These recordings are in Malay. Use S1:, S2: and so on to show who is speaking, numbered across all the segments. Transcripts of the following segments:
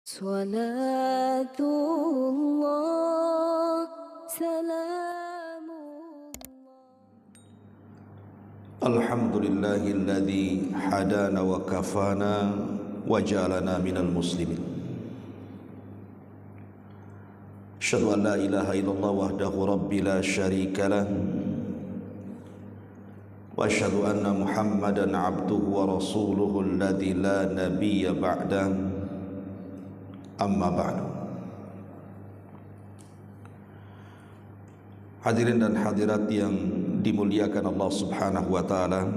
S1: صلاة الله سلام
S2: الحمد لله الذي هدانا وكفانا وجعلنا من المسلمين. أشهد أن لا إله إلا الله وحده ربي لا شريك له وأشهد أن محمدا عبده ورسوله الذي لا نبي بعده. Amma ba'du. Hadirin dan hadirat yang dimuliakan Allah Subhanahu wa taala.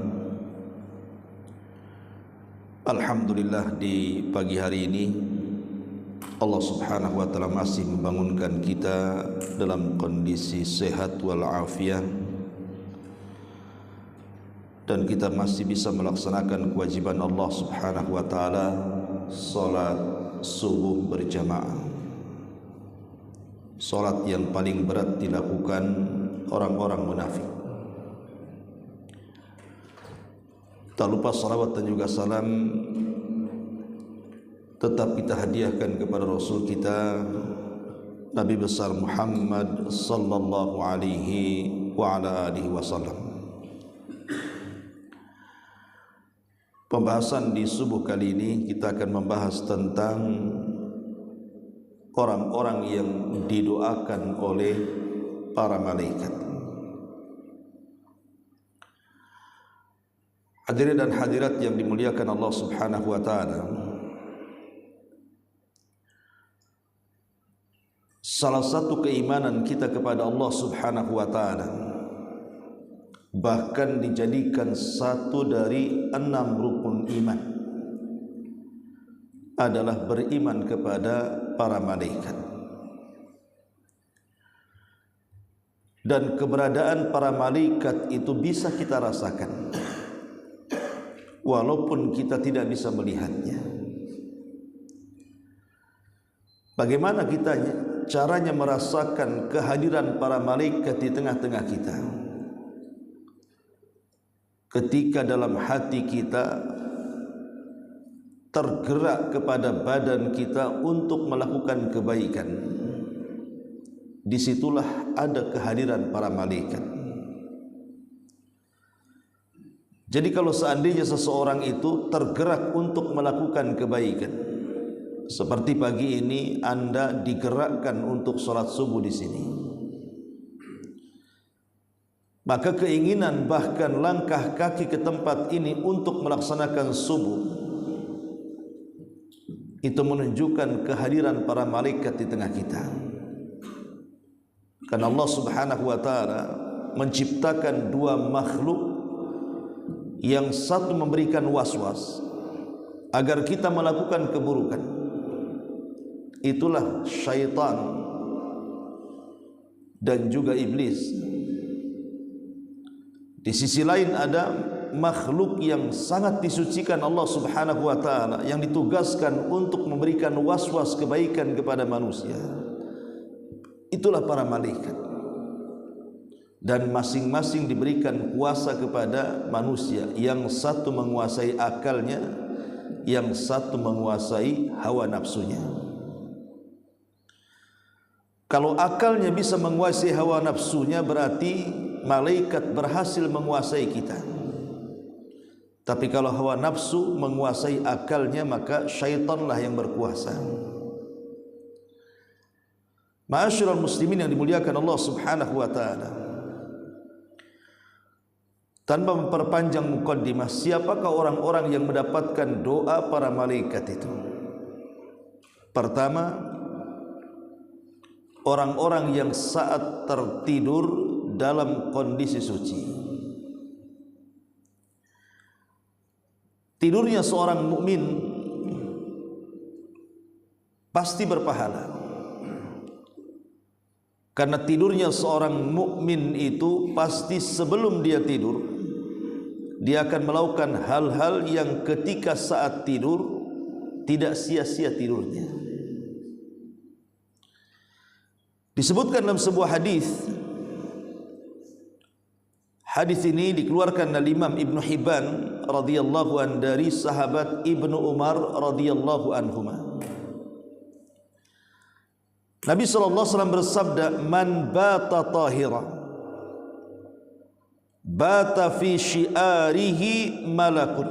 S2: Alhamdulillah, di pagi hari ini Allah Subhanahu wa taala masih membangunkan kita dalam kondisi sehat wal afiat, dan kita masih bisa melaksanakan kewajiban Allah Subhanahu wa taala, salat subuh berjamaah. Salat yang paling berat dilakukan orang-orang munafik. Tak lupa salawat dan juga salam tetap kita hadiahkan kepada Rasul kita Nabi besar Muhammad sallallahu alaihi wa ala alihi wasallam. Pembahasan di subuh kali ini kita akan membahas tentang orang-orang yang didoakan oleh para malaikat. Hadirin dan hadirat yang dimuliakan Allah Subhanahu wa taala, salah satu keimanan kita kepada Allah Subhanahu wa taala, bahkan dijadikan satu dari 6 rukun iman, adalah beriman kepada para malaikat. Dan keberadaan para malaikat itu bisa kita rasakan walaupun kita tidak bisa melihatnya. Bagaimana kita caranya merasakan kehadiran para malaikat di tengah-tengah kita? Ketika dalam hati kita tergerak kepada badan kita untuk melakukan kebaikan, disitulah ada kehadiran para malaikat. Jadi kalau seandainya seseorang itu tergerak untuk melakukan kebaikan, seperti pagi ini Anda digerakkan untuk sholat subuh di sini, maka keinginan bahkan langkah kaki ke tempat ini untuk melaksanakan subuh itu menunjukkan kehadiran para malaikat di tengah kita. Karena Allah Subhanahu wa taala menciptakan 2 makhluk, yang satu memberikan was-was agar kita melakukan keburukan, itulah syaitan dan juga iblis. Di sisi lain ada makhluk yang sangat disucikan Allah Subhanahu wa taala, yang ditugaskan untuk memberikan was-was kebaikan kepada manusia. Itulah para malaikat. Dan masing-masing diberikan kuasa kepada manusia. Yang satu menguasai akalnya, yang satu menguasai hawa nafsunya. Kalau akalnya bisa menguasai hawa nafsunya, berarti malaikat berhasil menguasai kita. Tapi kalau hawa nafsu menguasai akalnya, maka syaitanlah yang berkuasa. Ma'asyiral muslimin yang dimuliakan Allah Subhanahu wa taala, tanpa memperpanjang mukaddimah, siapakah orang-orang yang mendapatkan doa para malaikat itu? Pertama, orang-orang yang saat tertidur dalam kondisi suci. Tidurnya seorang mukmin pasti berpahala, karena tidurnya seorang mukmin itu pasti sebelum dia tidur, dia akan melakukan hal-hal yang ketika saat tidur tidak sia-sia tidurnya. Disebutkan dalam sebuah hadis. Hadis ini dikeluarkan oleh Imam Ibnu Hibban radhiyallahu an dari sahabat Ibnu Umar radhiyallahu anhuma. Nabi SAW bersabda, "Man bata tahira, bata fi syi'arihi malakun,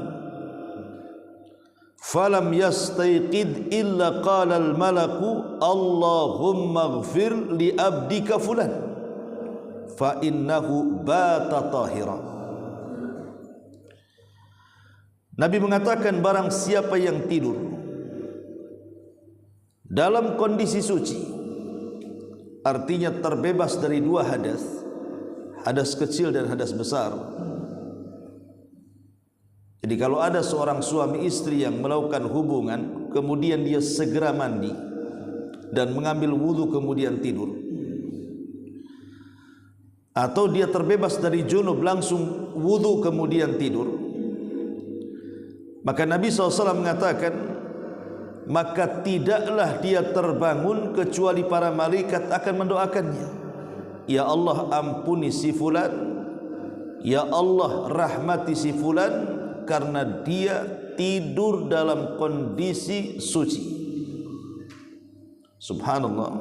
S2: falam yastayqid illa qala al-malaku Allahumma ighfir li abdika fulan fa innahu bata tahira." Nabi mengatakan, barang siapa yang tidur dalam kondisi suci, artinya terbebas dari dua hadas, hadas kecil dan hadas besar. Jadi kalau ada seorang suami istri yang melakukan hubungan, kemudian dia segera mandi dan mengambil wudhu kemudian tidur, atau dia terbebas dari junub langsung wudhu kemudian tidur, maka Nabi SAW mengatakan, maka tidaklah dia terbangun kecuali para malaikat akan mendoakannya, "Ya Allah, ampuni si fulan, ya Allah rahmati si fulan, karena dia tidur dalam kondisi suci." Subhanallah.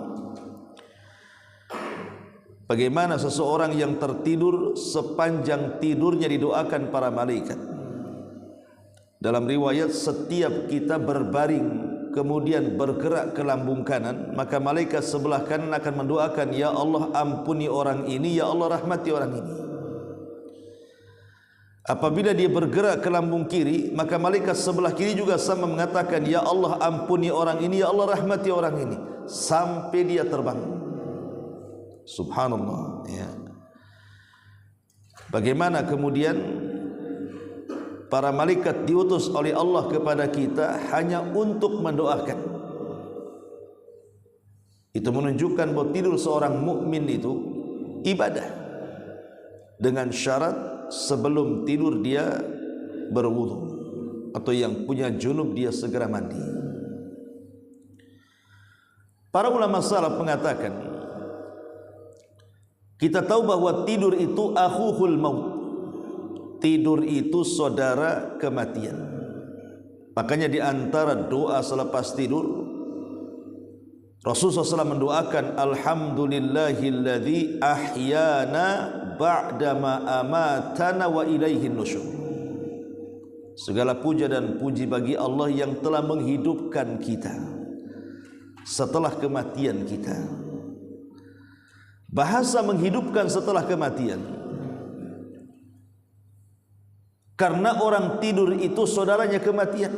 S2: Bagaimana seseorang yang tertidur sepanjang tidurnya didoakan para malaikat. Dalam riwayat, setiap kita berbaring kemudian bergerak ke lambung kanan, maka malaikat sebelah kanan akan mendoakan, "Ya Allah, ampuni orang ini, ya Allah rahmati orang ini." Apabila dia bergerak ke lambung kiri, maka malaikat sebelah kiri juga sama mengatakan, "Ya Allah, ampuni orang ini, ya Allah rahmati orang ini," sampai dia terbangun. Subhanallah, ya. Bagaimana kemudian para malaikat diutus oleh Allah kepada kita hanya untuk mendoakan. Itu menunjukkan bahwa tidur seorang mukmin itu ibadah, dengan syarat sebelum tidur dia berwudu, atau yang punya junub dia segera mandi. Para ulama salaf mengatakan, kita tahu bahwa tidur itu akhuhul maut, tidur itu saudara kematian. Makanya di antara doa selepas tidur, Rasulullah SAW mendoakan, "Alhamdulillahilladzi ahyana ba'dama amatana wa ilaihin nusyur." Segala puja dan puji bagi Allah yang telah menghidupkan kita setelah kematian kita. Bahasa menghidupkan setelah kematian, karena orang tidur itu saudaranya kematian.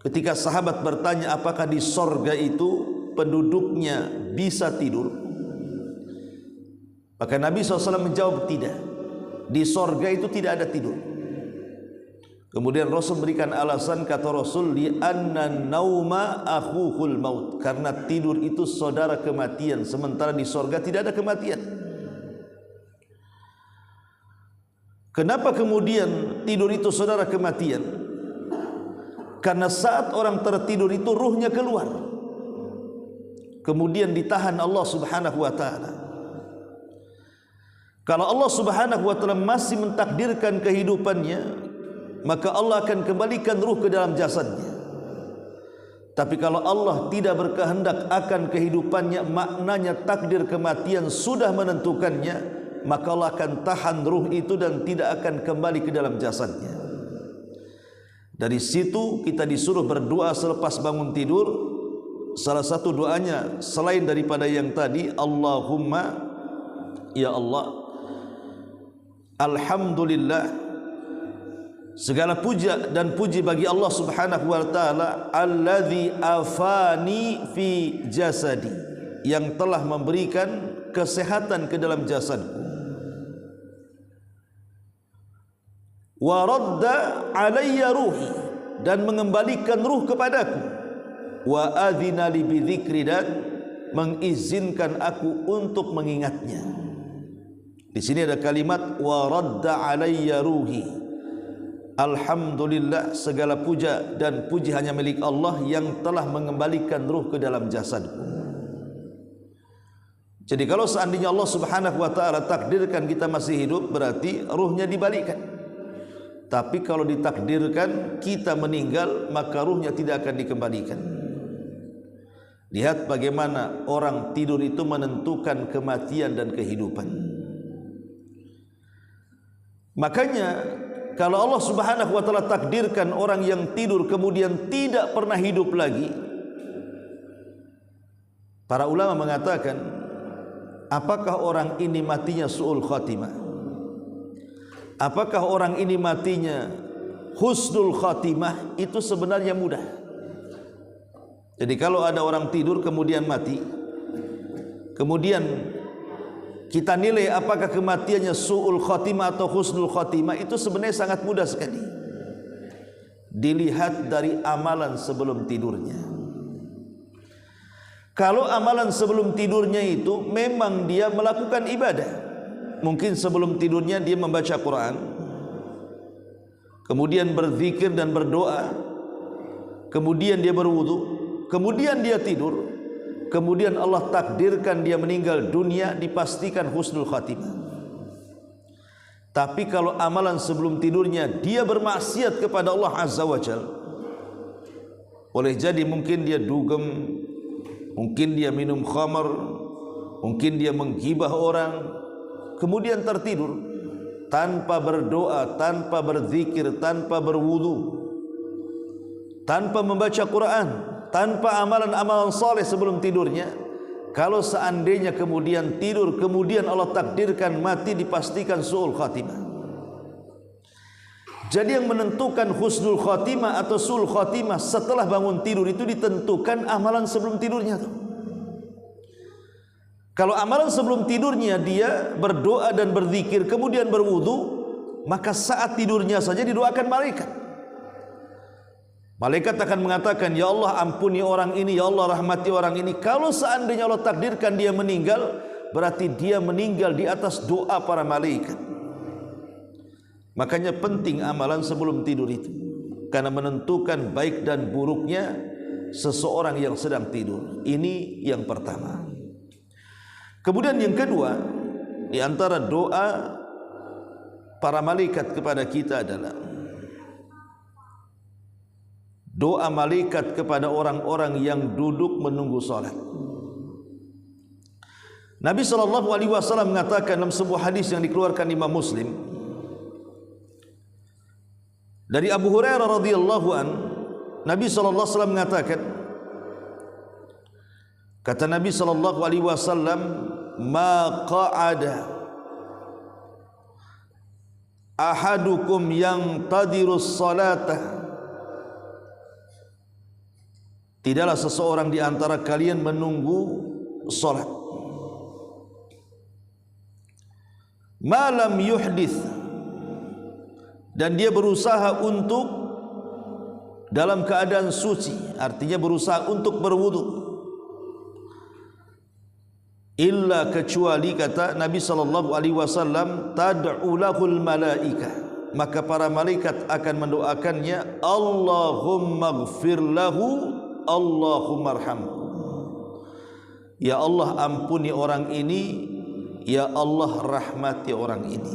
S2: Ketika sahabat bertanya, apakah di sorga itu penduduknya bisa tidur? Maka Nabi SAW menjawab, tidak. Di sorga itu tidak ada tidur. Kemudian Rasul berikan alasan, kata Rasul, li anna nauma akhuhul maut, karena tidur itu saudara kematian, sementara di sorga tidak ada kematian. Kenapa kemudian tidur itu saudara kematian? Karena saat orang tertidur itu ruhnya keluar, kemudian ditahan Allah Subhanahu wa ta'ala. Kalau Allah Subhanahu wa ta'ala masih mentakdirkan kehidupannya, maka Allah akan kembalikan ruh ke dalam jasadnya. Tapi kalau Allah tidak berkehendak akan kehidupannya, maknanya takdir kematian sudah menentukannya, maka Allah akan tahan ruh itu dan tidak akan kembali ke dalam jasadnya. Dari situ kita disuruh berdoa selepas bangun tidur. Salah satu doanya selain daripada yang tadi, Allahumma, ya Allah, alhamdulillah, segala puja dan puji bagi Allah Subhanahu wa ta'ala, alladzi afani fi jasadi, yang telah memberikan kesehatan ke dalam jasadku, wa radda alayya ruhi, dan mengembalikan ruh kepadaku, wa adzina li bidzikri, dan mengizinkan aku untuk mengingatnya. Di sini ada kalimat wa radda alayya ruhi. Alhamdulillah, segala puja dan puji hanya milik Allah yang telah mengembalikan ruh ke dalam jasadku. Jadi kalau seandainya Allah Subhanahu wa ta'ala takdirkan kita masih hidup, berarti ruhnya dibalikkan. Tapi kalau ditakdirkan kita meninggal, maka ruhnya tidak akan dikembalikan. Lihat bagaimana orang tidur itu menentukan kematian dan kehidupan. Makanya kalau Allah Subhanahu wa taala takdirkan orang yang tidur kemudian tidak pernah hidup lagi, para ulama mengatakan, apakah orang ini matinya su'ul khatimah? Apakah orang ini matinya husnul khatimah? Itu sebenarnya mudah. Jadi kalau ada orang tidur kemudian mati, kemudian kita nilai apakah kematiannya su'ul khatimah atau husnul khatimah, itu sebenarnya sangat mudah sekali. Dilihat dari amalan sebelum tidurnya. Kalau amalan sebelum tidurnya itu memang dia melakukan ibadah, mungkin sebelum tidurnya dia membaca Quran, kemudian berzikir dan berdoa, kemudian dia berwudu, kemudian dia tidur, kemudian Allah takdirkan dia meninggal dunia, dipastikan husnul khatimah. Tapi kalau amalan sebelum tidurnya dia bermaksiat kepada Allah Azza wa Jalla, boleh jadi mungkin dia dugem, mungkin dia minum khamar, mungkin dia menggibah orang, kemudian tertidur tanpa berdoa, tanpa berzikir, tanpa berwudu, tanpa membaca Quran, tanpa amalan-amalan saleh sebelum tidurnya. Kalau seandainya kemudian tidur, kemudian Allah takdirkan mati, dipastikan su'ul khatimah. Jadi yang menentukan husnul khatimah atau su'ul khatimah setelah bangun tidur itu ditentukan amalan sebelum tidurnya tuh. Kalau amalan sebelum tidurnya dia berdoa dan berzikir, kemudian berwudu, maka saat tidurnya saja didoakan malaikat. Malaikat akan mengatakan, ya Allah ampuni orang ini, ya Allah rahmati orang ini. Kalau seandainya Allah takdirkan dia meninggal, berarti dia meninggal di atas doa para malaikat. Makanya penting amalan sebelum tidur itu, karena menentukan baik dan buruknya seseorang yang sedang tidur. Ini yang pertama. Kemudian yang kedua, di antara doa para malaikat kepada kita adalah doa malaikat kepada orang-orang yang duduk menunggu salat. Nabi SAW mengatakan dalam sebuah hadis yang dikeluarkan Imam Muslim dari Abu Hurairah radhiyallahu an, Nabi SAW mengatakan, kata Nabi SAW, ma qa'ada ahadukum yang tadirus salatah, tidaklah seseorang di antara kalian menunggu salat, malam yuhdith, dan dia berusaha untuk dalam keadaan suci, artinya berusaha untuk berwudu, illa kecuali kata Nabi SAW, tad'u lahul malaikah, maka para malaikat akan mendoakannya, Allahumma gfir lahu, Allahumma arhamhu, ya Allah ampuni orang ini, ya Allah rahmati orang ini.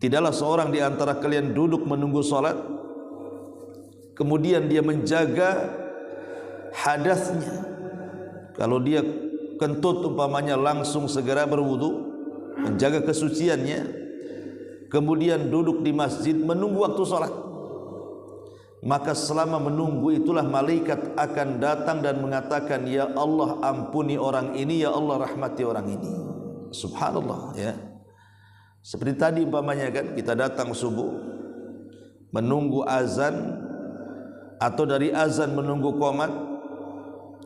S2: Tidaklah seorang di antara kalian duduk menunggu salat, kemudian dia menjaga hadasnya. Kalau dia kentut umpamanya, langsung segera berwudu, menjaga kesuciannya, kemudian duduk di masjid menunggu waktu salat. Maka selama menunggu itulah malaikat akan datang dan mengatakan, ya Allah ampuni orang ini, ya Allah rahmati orang ini. Subhanallah, ya. Seperti tadi umpamanya kan, kita datang subuh menunggu azan, atau dari azan menunggu qomat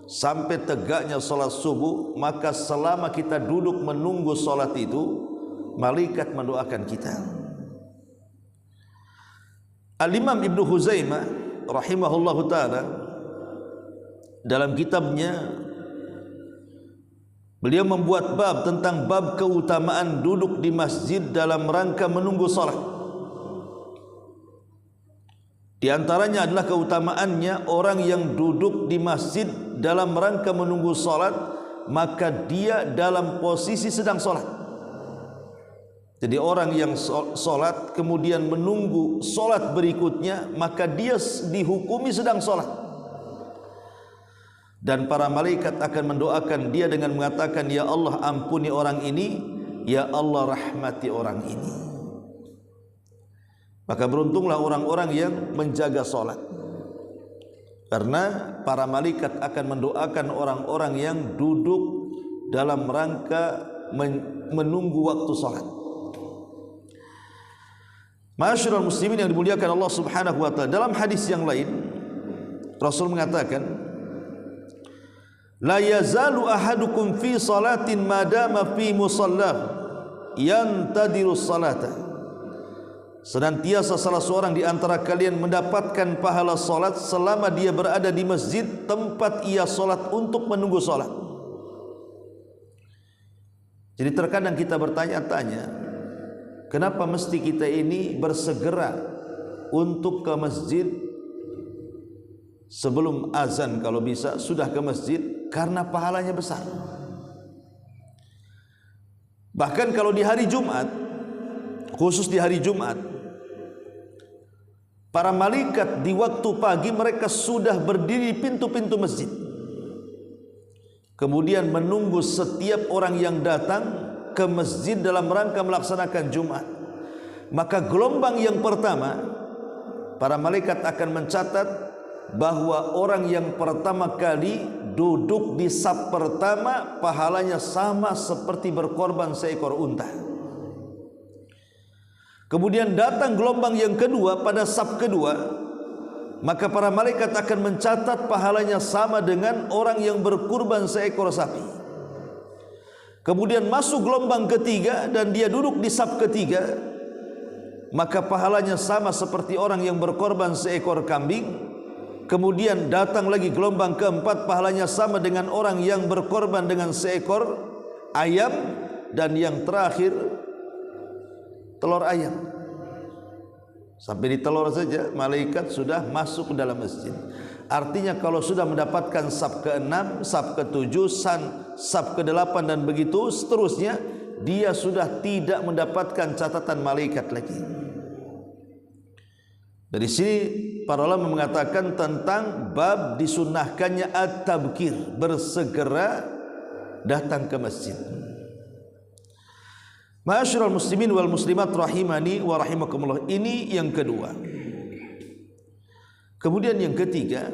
S2: sampai tegaknya salat subuh, maka selama kita duduk menunggu salat itu, malaikat mendoakan kita. Al-Imam Ibnu Huzaimah rahimahullahu ta'ala dalam kitabnya, beliau membuat bab tentang bab keutamaan duduk di masjid dalam rangka menunggu salat. Di antaranya adalah keutamaannya orang yang duduk di masjid dalam rangka menunggu salat, maka dia dalam posisi sedang salat. Jadi orang yang solat kemudian menunggu solat berikutnya, maka dia dihukumi sedang solat. dan para malaikat akan mendoakan dia dengan mengatakan, ya Allah ampuni orang ini, ya Allah rahmati orang ini. Maka beruntunglah orang-orang yang menjaga salat, karena para malaikat akan mendoakan orang-orang yang duduk dalam rangka menunggu waktu salat. Ma'asyiral muslimin yang dimuliakan Allah Subhanahu wa taala, dalam hadis yang lain Rasul mengatakan, la yazalu ahadukum fi salatin madama fi musallah yantadiru salata. Senantiasa salah seorang di antara kalian mendapatkan pahala salat selama dia berada di masjid tempat ia salat untuk menunggu salat. Jadi terkadang kita bertanya-tanya, kenapa mesti kita ini bersegera untuk ke masjid sebelum azan, kalau bisa sudah ke masjid, karena pahalanya besar. Bahkan kalau di hari Jumat, khusus di hari Jumat, para malaikat di waktu pagi mereka sudah berdiri di pintu-pintu masjid, kemudian menunggu setiap orang yang datang ke masjid dalam rangka melaksanakan Jumat. Maka gelombang yang pertama, para malaikat akan mencatat bahwa orang yang pertama kali duduk di saf pertama pahalanya sama seperti berkorban seekor unta. Kemudian datang gelombang yang kedua pada saf kedua, maka para malaikat akan mencatat pahalanya sama dengan orang yang berkurban seekor sapi. Kemudian masuk gelombang ketiga dan dia duduk di saf ketiga, maka pahalanya sama seperti orang yang berkorban seekor kambing. Kemudian datang lagi gelombang keempat, pahalanya sama dengan orang yang berkorban dengan seekor ayam. Dan yang terakhir telur ayam. Sampai di telur saja malaikat sudah masuk ke dalam masjid. Artinya kalau sudah mendapatkan saf ke-6, saf ke-7, saf ke-8 dan begitu seterusnya, dia sudah tidak mendapatkan catatan malaikat lagi. Dari sini para ulama mengatakan tentang bab disunnahkannya at-tabkir, bersegera datang ke masjid. Ma'asyiral muslimin wal muslimat rahimani wa rahimakumullah. Ini yang kedua. Kemudian yang ketiga,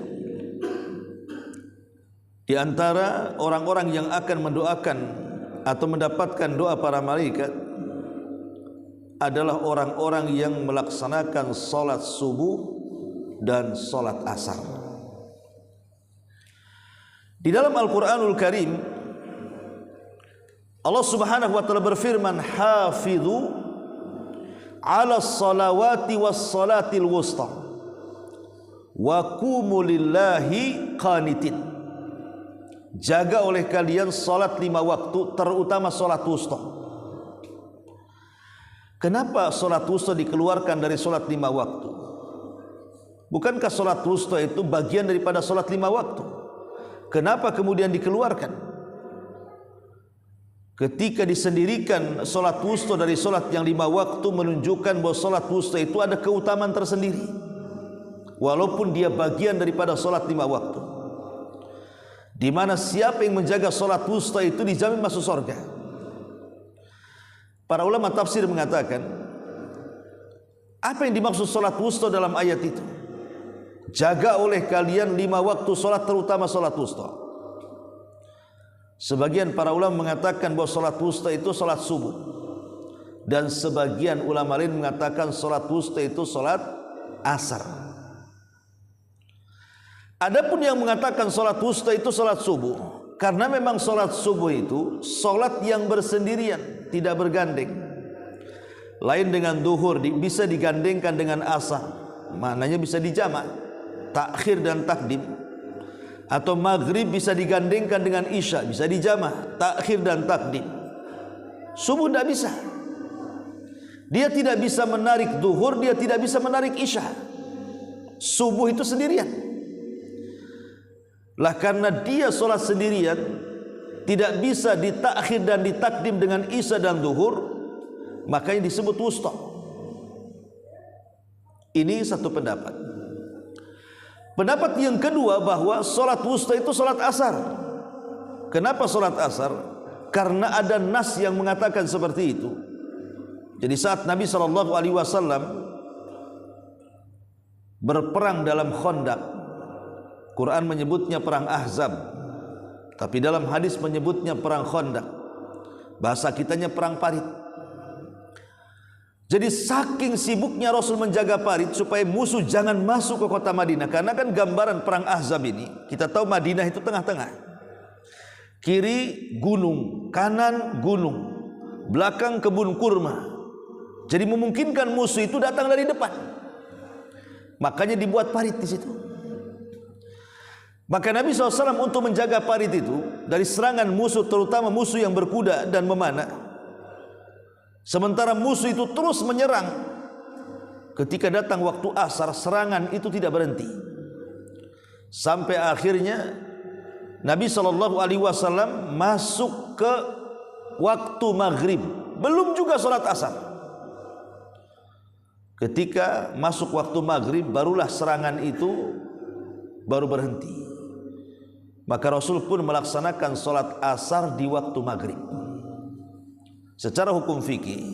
S2: di antara orang-orang yang akan mendoakan atau mendapatkan doa para malaikat adalah orang-orang yang melaksanakan salat subuh dan salat asar. Di dalam Al-Qur'anul Karim Allah Subhanahu wa taala berfirman, "Hafidhu 'alas salawati was salatil wusta wa qumu lillahi qanitin." Jaga oleh kalian salat 5 waktu, terutama salat wusta. Kenapa salat wusta dikeluarkan dari salat 5 waktu? Bukankah salat wusta itu bagian daripada salat 5 waktu? Kenapa kemudian dikeluarkan? Ketika disendirikan salat wusta dari salat yang 5 waktu, menunjukkan bahwa salat wusta itu ada keutamaan tersendiri, walaupun dia bagian daripada salat 5 waktu, di mana siapa yang menjaga salat wusta itu dijamin masuk surga. Para ulama tafsir mengatakan, apa yang dimaksud salat wusta dalam ayat itu? Jaga oleh kalian 5 waktu salat, terutama salat wusta. Sebagian para ulama mengatakan bahwa salat wusta itu salat subuh, dan sebagian ulama lain mengatakan salat wusta itu salat asar. Adapun yang mengatakan salat wusta itu salat subuh, karena memang salat subuh itu salat yang bersendirian, tidak bergandeng. Lain dengan duhur, bisa digandengkan dengan asar, maknanya bisa dijamak, takhir dan takdim. Atau maghrib bisa digandengkan dengan isya, bisa dijamak, takhir dan takdim. Subuh tidak bisa. Dia tidak bisa menarik duhur, dia tidak bisa menarik isya. Subuh itu sendirian. Lah karena dia sholat sendirian, tidak bisa ditakhir dan ditakdim dengan isya dan duhur, makanya disebut wusta. Ini satu pendapat. Pendapat yang kedua bahwa solat wusta itu solat asar. Kenapa solat asar? Karena ada nas yang mengatakan seperti itu. Jadi saat Nabi SAW berperang dalam Khandaq, Quran menyebutnya perang Ahzab, tapi dalam hadis menyebutnya perang Khandaq. Bahasa kitanya perang parit. Jadi saking sibuknya Rasul menjaga parit supaya musuh jangan masuk ke kota Madinah. Karena kan gambaran perang Ahzab ini, kita tahu Madinah itu tengah-tengah. Kiri gunung, kanan gunung, belakang kebun kurma. Jadi memungkinkan musuh itu datang dari depan. Makanya dibuat parit di situ. Maka Nabi SAW untuk menjaga parit itu dari serangan musuh, terutama musuh yang berkuda dan memanah. Sementara musuh itu terus menyerang. Ketika datang waktu asar, serangan itu tidak berhenti. Sampai akhirnya Nabi SAW masuk ke waktu maghrib. Belum juga sholat asar. Ketika masuk waktu maghrib, barulah serangan itu baru berhenti. Maka Rasul pun melaksanakan sholat asar di waktu maghrib. Secara hukum fikih,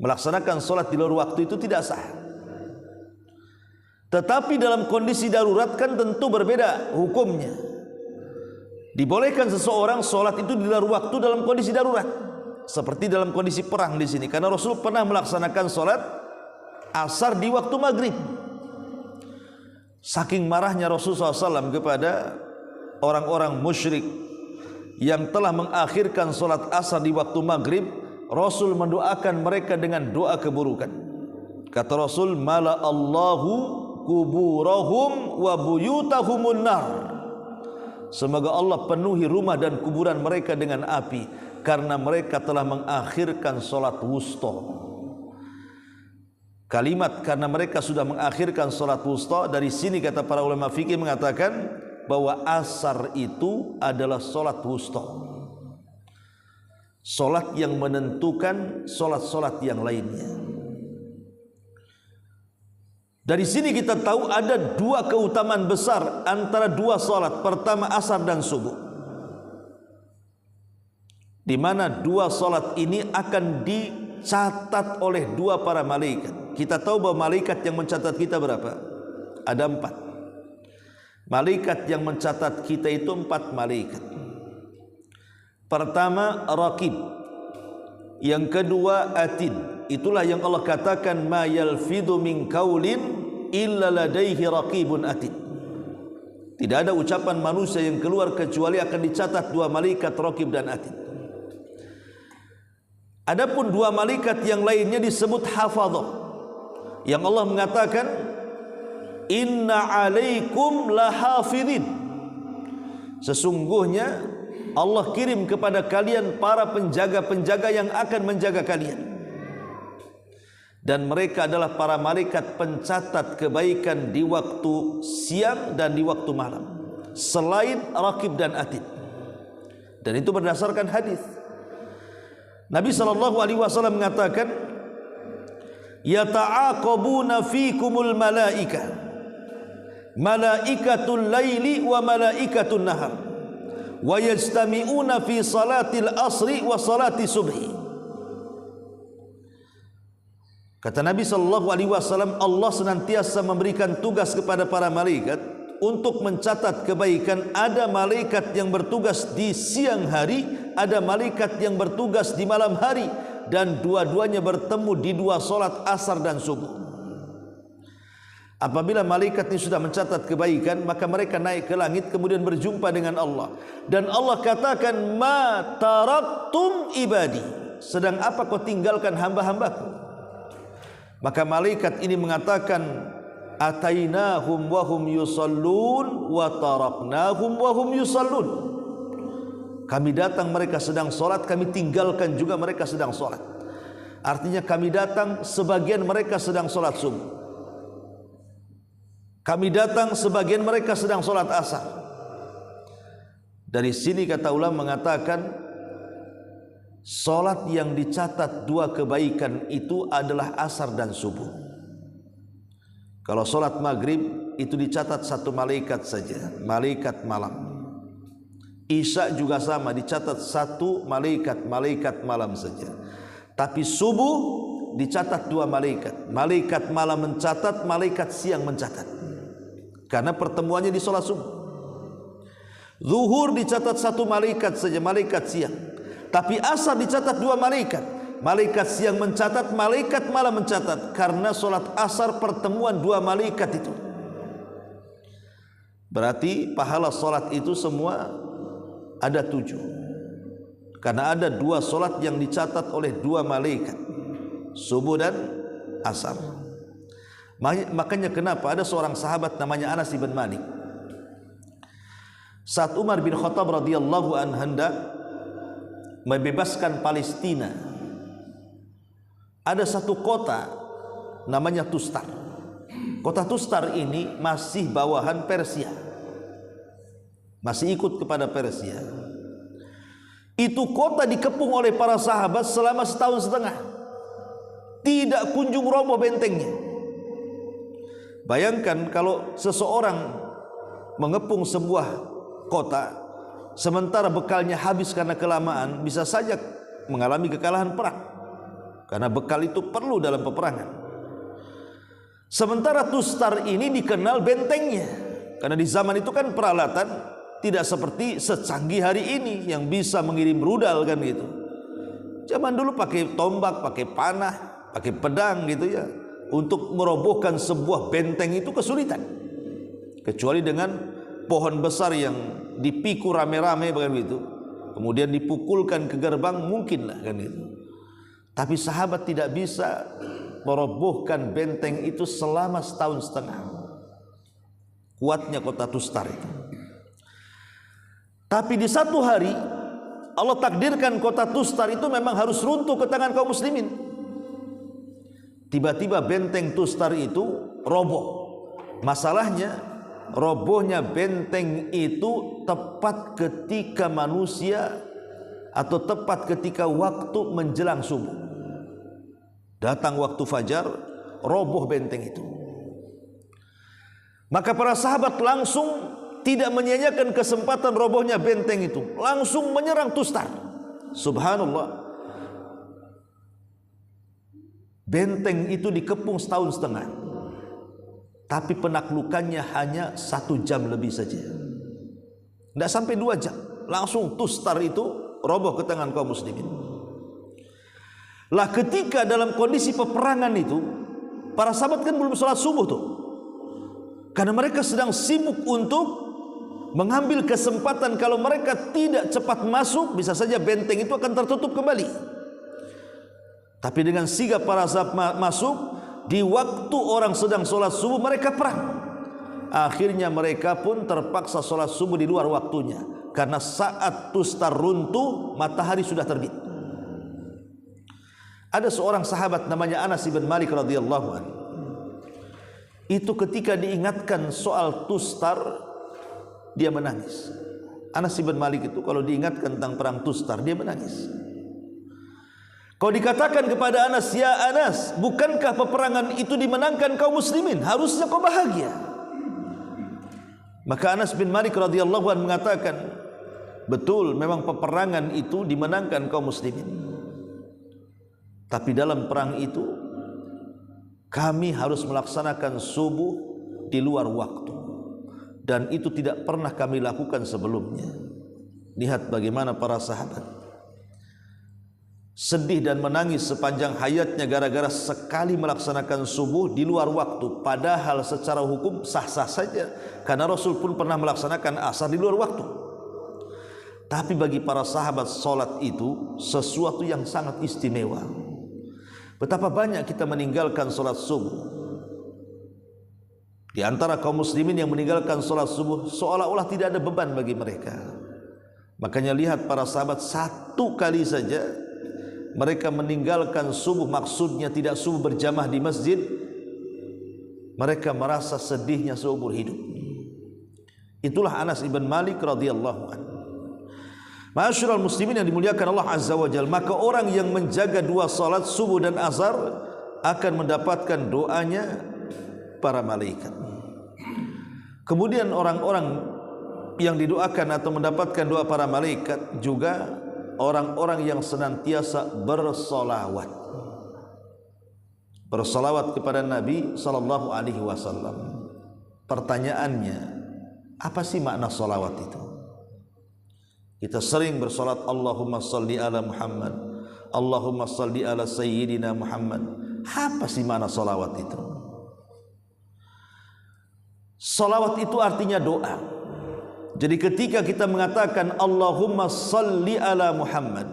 S2: melaksanakan sholat di luar waktu itu tidak sah. Tetapi dalam kondisi darurat kan tentu berbeda hukumnya. Dibolehkan seseorang sholat itu di luar waktu dalam kondisi darurat, seperti dalam kondisi perang di sini. Karena Rasul pernah melaksanakan sholat asar di waktu maghrib. Saking marahnya Rasulullah SAW kepada orang-orang musyrik yang telah mengakhirkan solat asar di waktu maghrib, Rasul mendoakan mereka dengan doa keburukan. Kata Rasul, mala Allahu kuburahum wa buyutahumun nar. Semoga Allah penuhi rumah dan kuburan mereka dengan api, karena mereka telah mengakhirkan solat wusta. Kalimat karena mereka sudah mengakhirkan solat wusta, dari sini kata para ulama fikih mengatakan bahwa asar itu adalah solat wusta, solat yang menentukan solat-solat yang lainnya. Dari sini kita tahu ada dua keutamaan besar antara dua solat. Pertama asar dan subuh, di mana dua solat ini akan dicatat oleh dua para malaikat. Kita tahu bahwa malaikat yang mencatat kita berapa? Ada 4. Malaikat yang mencatat kita itu 4 malaikat. Pertama Raqib, yang kedua Atid. Itulah yang Allah katakan ma yalfidhu min qaulin illa ladaihi raqibun atid. Tidak ada ucapan manusia yang keluar kecuali akan dicatat 2 malaikat Raqib dan Atid. Adapun 2 malaikat yang lainnya disebut hafadhah, yang Allah mengatakan inna alaikum lahafidhin. Sesungguhnya Allah kirim kepada kalian para penjaga-penjaga yang akan menjaga kalian. Dan mereka adalah para malaikat pencatat kebaikan di waktu siang dan di waktu malam, selain Raqib dan Atid. Dan itu berdasarkan hadis. Nabi SAW mengatakan yata'aqabuna fikumul malaika, malaikatul laili wa malaikatul nahar, wa yajtami'una fi salatil asri wa salati subhi. Kata Nabi SAW, Allah senantiasa memberikan tugas kepada para malaikat untuk mencatat kebaikan. Ada malaikat yang bertugas di siang hari, ada malaikat yang bertugas di malam hari, dan dua-duanya bertemu di 2 solat asar dan subuh. Apabila malaikat ini sudah mencatat kebaikan, maka mereka naik ke langit kemudian berjumpa dengan Allah. Dan Allah katakan, ma taraktum ibadi, sedang apa kau tinggalkan hamba-hambaku? Maka malaikat ini mengatakan, atainahum wa hum yusallun wa taraknahum wa hum yusallun. Kami datang mereka sedang solat, kami tinggalkan juga mereka sedang solat. Artinya kami datang sebagian mereka sedang solat subuh, kami datang sebagian mereka sedang solat asar. Dari sini kata ulama mengatakan, solat yang dicatat 2 kebaikan itu adalah asar dan subuh. Kalau solat maghrib itu dicatat satu malaikat saja, malaikat malam. Isya juga sama, dicatat satu malaikat, malaikat malam saja. Tapi subuh dicatat dua malaikat, malaikat malam mencatat, malaikat siang mencatat, karena pertemuannya di sholat subuh. Zuhur dicatat satu malaikat saja, malaikat siang. Tapi asar dicatat dua malaikat, malaikat siang mencatat, malaikat malam mencatat, karena sholat asar pertemuan dua malaikat itu. Berarti pahala sholat itu semua ada 7, karena ada 2 sholat yang dicatat oleh 2 malaikat, subuh dan asar. Makanya kenapa ada seorang sahabat namanya Anas bin Malik, saat Umar bin Khattab radhiyallahu anhu hendak membebaskan Palestina, ada satu kota namanya Tustar. Kota Tustar ini masih bawahan Persia, masih ikut kepada Persia. Itu kota dikepung oleh para sahabat selama 1,5 tahun, tidak kunjung roboh bentengnya. Bayangkan kalau seseorang mengepung sebuah kota, sementara bekalnya habis karena kelamaan, bisa saja mengalami kekalahan perang, karena bekal itu perlu dalam peperangan. Sementara Tustar ini dikenal bentengnya, karena di zaman itu kan peralatan tidak seperti secanggih hari ini yang bisa mengirim rudal kan gitu. Zaman dulu pakai tombak, pakai panah, pakai pedang gitu ya. Untuk merobohkan sebuah benteng itu kesulitan, kecuali dengan pohon besar yang dipikul rame-rame begitu, kemudian dipukulkan ke gerbang, mungkinlah kan gitu. Tapi sahabat tidak bisa merobohkan benteng itu selama 1,5 tahun. Kuatnya kota Tustar itu. Tapi di satu hari Allah takdirkan kota Tustar itu memang harus runtuh ke tangan kaum muslimin. Tiba-tiba benteng Tustar itu roboh. Masalahnya robohnya benteng itu tepat ketika manusia, atau tepat ketika waktu menjelang subuh. Datang waktu fajar, roboh benteng itu. Maka para sahabat langsung tidak menyia-nyiakan kesempatan robohnya benteng itu, langsung menyerang Tustar. Subhanallah, benteng itu dikepung 1,5 tahun, tapi penaklukannya hanya 1 jam lebih saja, tidak sampai 2 jam, langsung Tustar itu roboh ke tangan kaum muslimin. Lah ketika dalam kondisi peperangan itu, para sahabat kan belum sholat subuh tuh, karena mereka sedang sibuk untuk mengambil kesempatan. Kalau mereka tidak cepat masuk, bisa saja benteng itu akan tertutup kembali. Tapi dengan sigap para sahabat masuk di waktu orang sedang sholat subuh, mereka perang. Akhirnya mereka pun terpaksa sholat subuh di luar waktunya, karena saat Tustar runtuh matahari sudah terbit. Ada seorang sahabat namanya Anas bin Malik radhiyallahu anhu. Itu ketika diingatkan soal Tustar, dia menangis. Anas bin Malik itu kalau diingatkan tentang perang Tustar, dia menangis. Kalau dikatakan kepada Anas, ya Anas, bukankah peperangan itu dimenangkan kaum muslimin? Harusnya kau bahagia. Maka Anas bin Malik radhiyallahu anhu mengatakan, betul, memang peperangan itu dimenangkan kaum muslimin. Tapi dalam perang itu kami harus melaksanakan subuh di luar waktu, dan itu tidak pernah kami lakukan sebelumnya. Lihat bagaimana para sahabat sedih dan menangis sepanjang hayatnya gara-gara sekali melaksanakan subuh di luar waktu, padahal secara hukum sah-sah saja, karena Rasul pun pernah melaksanakan asar di luar waktu. Tapi bagi para sahabat, solat itu sesuatu yang sangat istimewa. Betapa banyak kita meninggalkan solat subuh. Di antara kaum muslimin yang meninggalkan solat subuh seolah-olah tidak ada beban bagi mereka. Makanya lihat para sahabat, 1 kali saja mereka meninggalkan subuh, maksudnya tidak subuh berjamaah di masjid, mereka merasa sedihnya seumur hidup. Itulah Anas bin Malik radhiyallahu anhu. Ma'asyiral muslimin yang dimuliakan Allah Azza wa Jalla, maka orang yang menjaga 2 salat subuh dan asar akan mendapatkan doanya para malaikat. Kemudian orang-orang yang didoakan atau mendapatkan doa para malaikat juga orang-orang yang senantiasa bersolawat kepada Nabi sallallahu alaihi wasallam. Pertanyaannya, apa sih makna solawat itu? Kita sering bersolat Allahumma salli ala Muhammad, Allahumma salli ala Sayyidina Muhammad. Apa sih makna solawat itu? Solawat itu artinya doa. Jadi ketika kita mengatakan Allahumma salli ala Muhammad,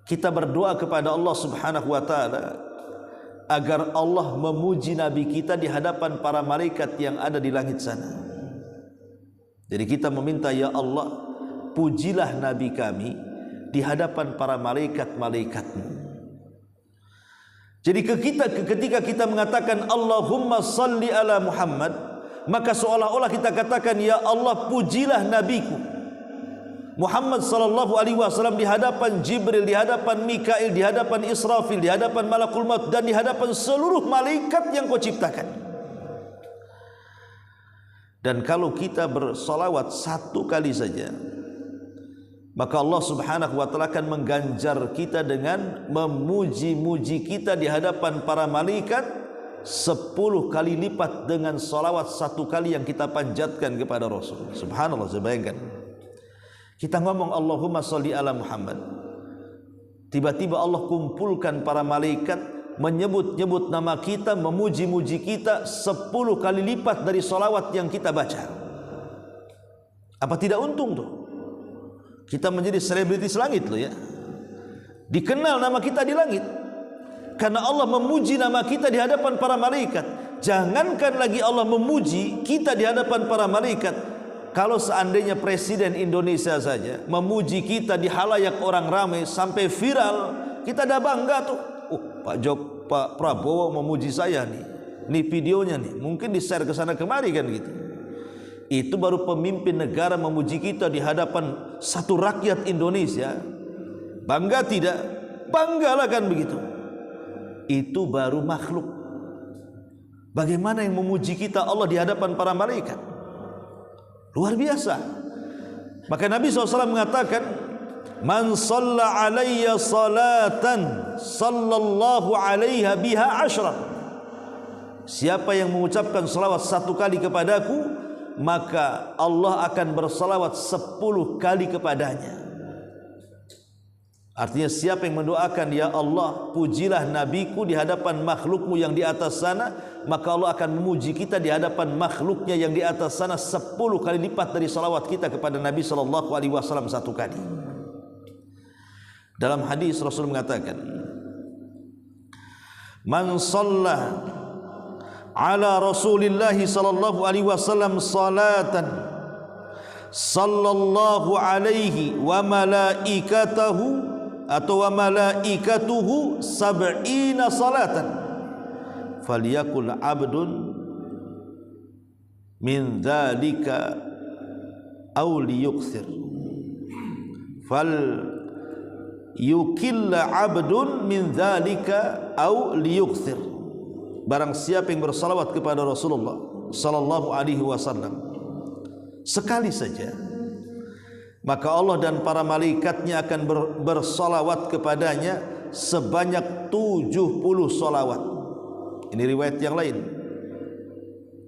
S2: kita berdoa kepada Allah subhanahu wa ta'ala agar Allah memuji Nabi kita di hadapan para malaikat yang ada di langit sana. Jadi kita meminta, ya Allah, pujilah Nabi kami di hadapan para malaikat-malaikatmu. Jadi ketika kita mengatakan Allahumma salli ala Muhammad, maka seolah-olah kita katakan, ya Allah, pujilah nabiku Muhammad sallallahu alaihi wasallam di hadapan Jibril, di hadapan Mikail, di hadapan Israfil, di hadapan Malakul Maut, dan di hadapan seluruh malaikat yang kau ciptakan. Dan kalau kita bersolawat satu kali saja, maka Allah subhanahu wa ta'ala akan mengganjar kita dengan memuji-muji kita di hadapan para malaikat 10 kali lipat dengan salawat satu kali yang kita panjatkan kepada Rasul. Subhanallah, saya bayangkan. Kita ngomong Allahumma salli ala Muhammad, tiba-tiba Allah kumpulkan para malaikat menyebut-nyebut nama kita, memuji-muji kita 10 kali lipat dari salawat yang kita baca. Apa tidak untung tuh? Kita menjadi selebritis langit loh ya. Dikenal nama kita di langit karena Allah memuji nama kita di hadapan para malaikat. Jangankan lagi Allah memuji kita di hadapan para malaikat, kalau seandainya Presiden Indonesia saja memuji kita di halayak orang ramai sampai viral, kita dah bangga tuh. Pak Prabowo memuji saya nih. Nih videonya nih, mungkin di-share ke sana kemari kan gitu. Itu baru pemimpin negara memuji kita di hadapan satu rakyat Indonesia. Bangga tidak? Banggalah kan begitu. Itu baru makhluk. Bagaimana yang memuji kita Allah di hadapan para malaikat? Luar biasa. Maka Nabi SAW mengatakan, man shalla alayya salatan sallallahu alaiha biha ashra. Siapa yang mengucapkan salawat satu kali kepadaku, maka Allah akan bersalawat 10 kali kepadanya. Artinya siapa yang mendoakan, ya Allah, pujilah nabiku di hadapan makhlukmu yang di atas sana, maka Allah akan memuji kita di hadapan makhluknya yang di atas sana 10 kali lipat dari salawat kita kepada Nabi SAW satu kali. Dalam hadis Rasul mengatakan, man shalla ala Rasulillahi sallallahu alaihi wasallam salatan sallallahu alaihi wa malaikatahu atau wa malaikatuhu sab'ina salatan falyakul abdun min dzalika aw liyukthir fal yukilla abdun min dzalika aw liyukthir. Barang siapa yang bersalawat kepada Rasulullah sallallahu alaihi wasallam sekali saja, maka Allah dan para malaikatnya akan bersalawat kepadanya sebanyak 70 salawat. Ini riwayat yang lain.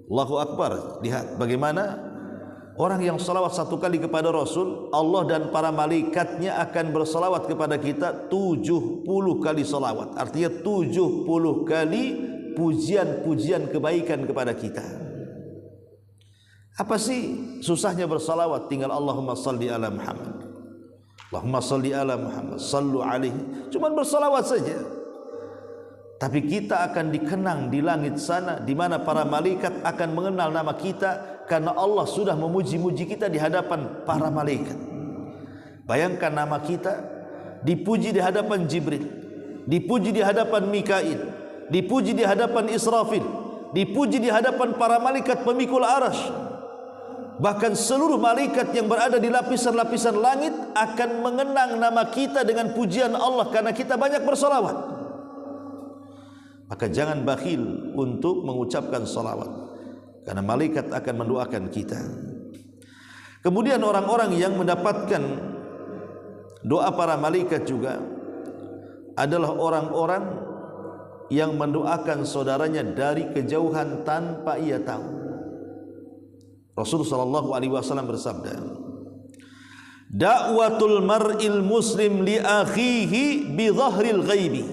S2: Allahu Akbar. Lihat bagaimana orang yang salawat satu kali kepada Rasul, Allah dan para malaikatnya akan bersalawat kepada kita 70 kali salawat. Artinya 70 kali pujian-pujian kebaikan kepada kita. Apa sih susahnya bersalawat? Tinggal Allahumma salli ala Muhammad, Allahumma salli ala Muhammad, sallu alaihi. Cuma bersalawat saja. Tapi kita akan dikenang di langit sana, di mana para malaikat akan mengenal nama kita karena Allah sudah memuji-muji kita di hadapan para malaikat. Bayangkan nama kita dipuji di hadapan Jibril, dipuji di hadapan Mikail, dipuji di hadapan Israfil, dipuji di hadapan para malaikat pemikul arasy. Bahkan seluruh malaikat yang berada di lapisan-lapisan langit akan mengenang nama kita dengan pujian Allah karena kita banyak bersalawat. Maka jangan bakhil untuk mengucapkan salawat. karena malaikat akan mendoakan kita. Kemudian orang-orang yang mendapatkan doa para malaikat juga adalah orang-orang yang mendoakan saudaranya dari kejauhan tanpa ia tahu. Rasulullah sallallahu alaihi wasallam bersabda, "Da'watul mar'il muslim li akhihi bi dhahril ghaibi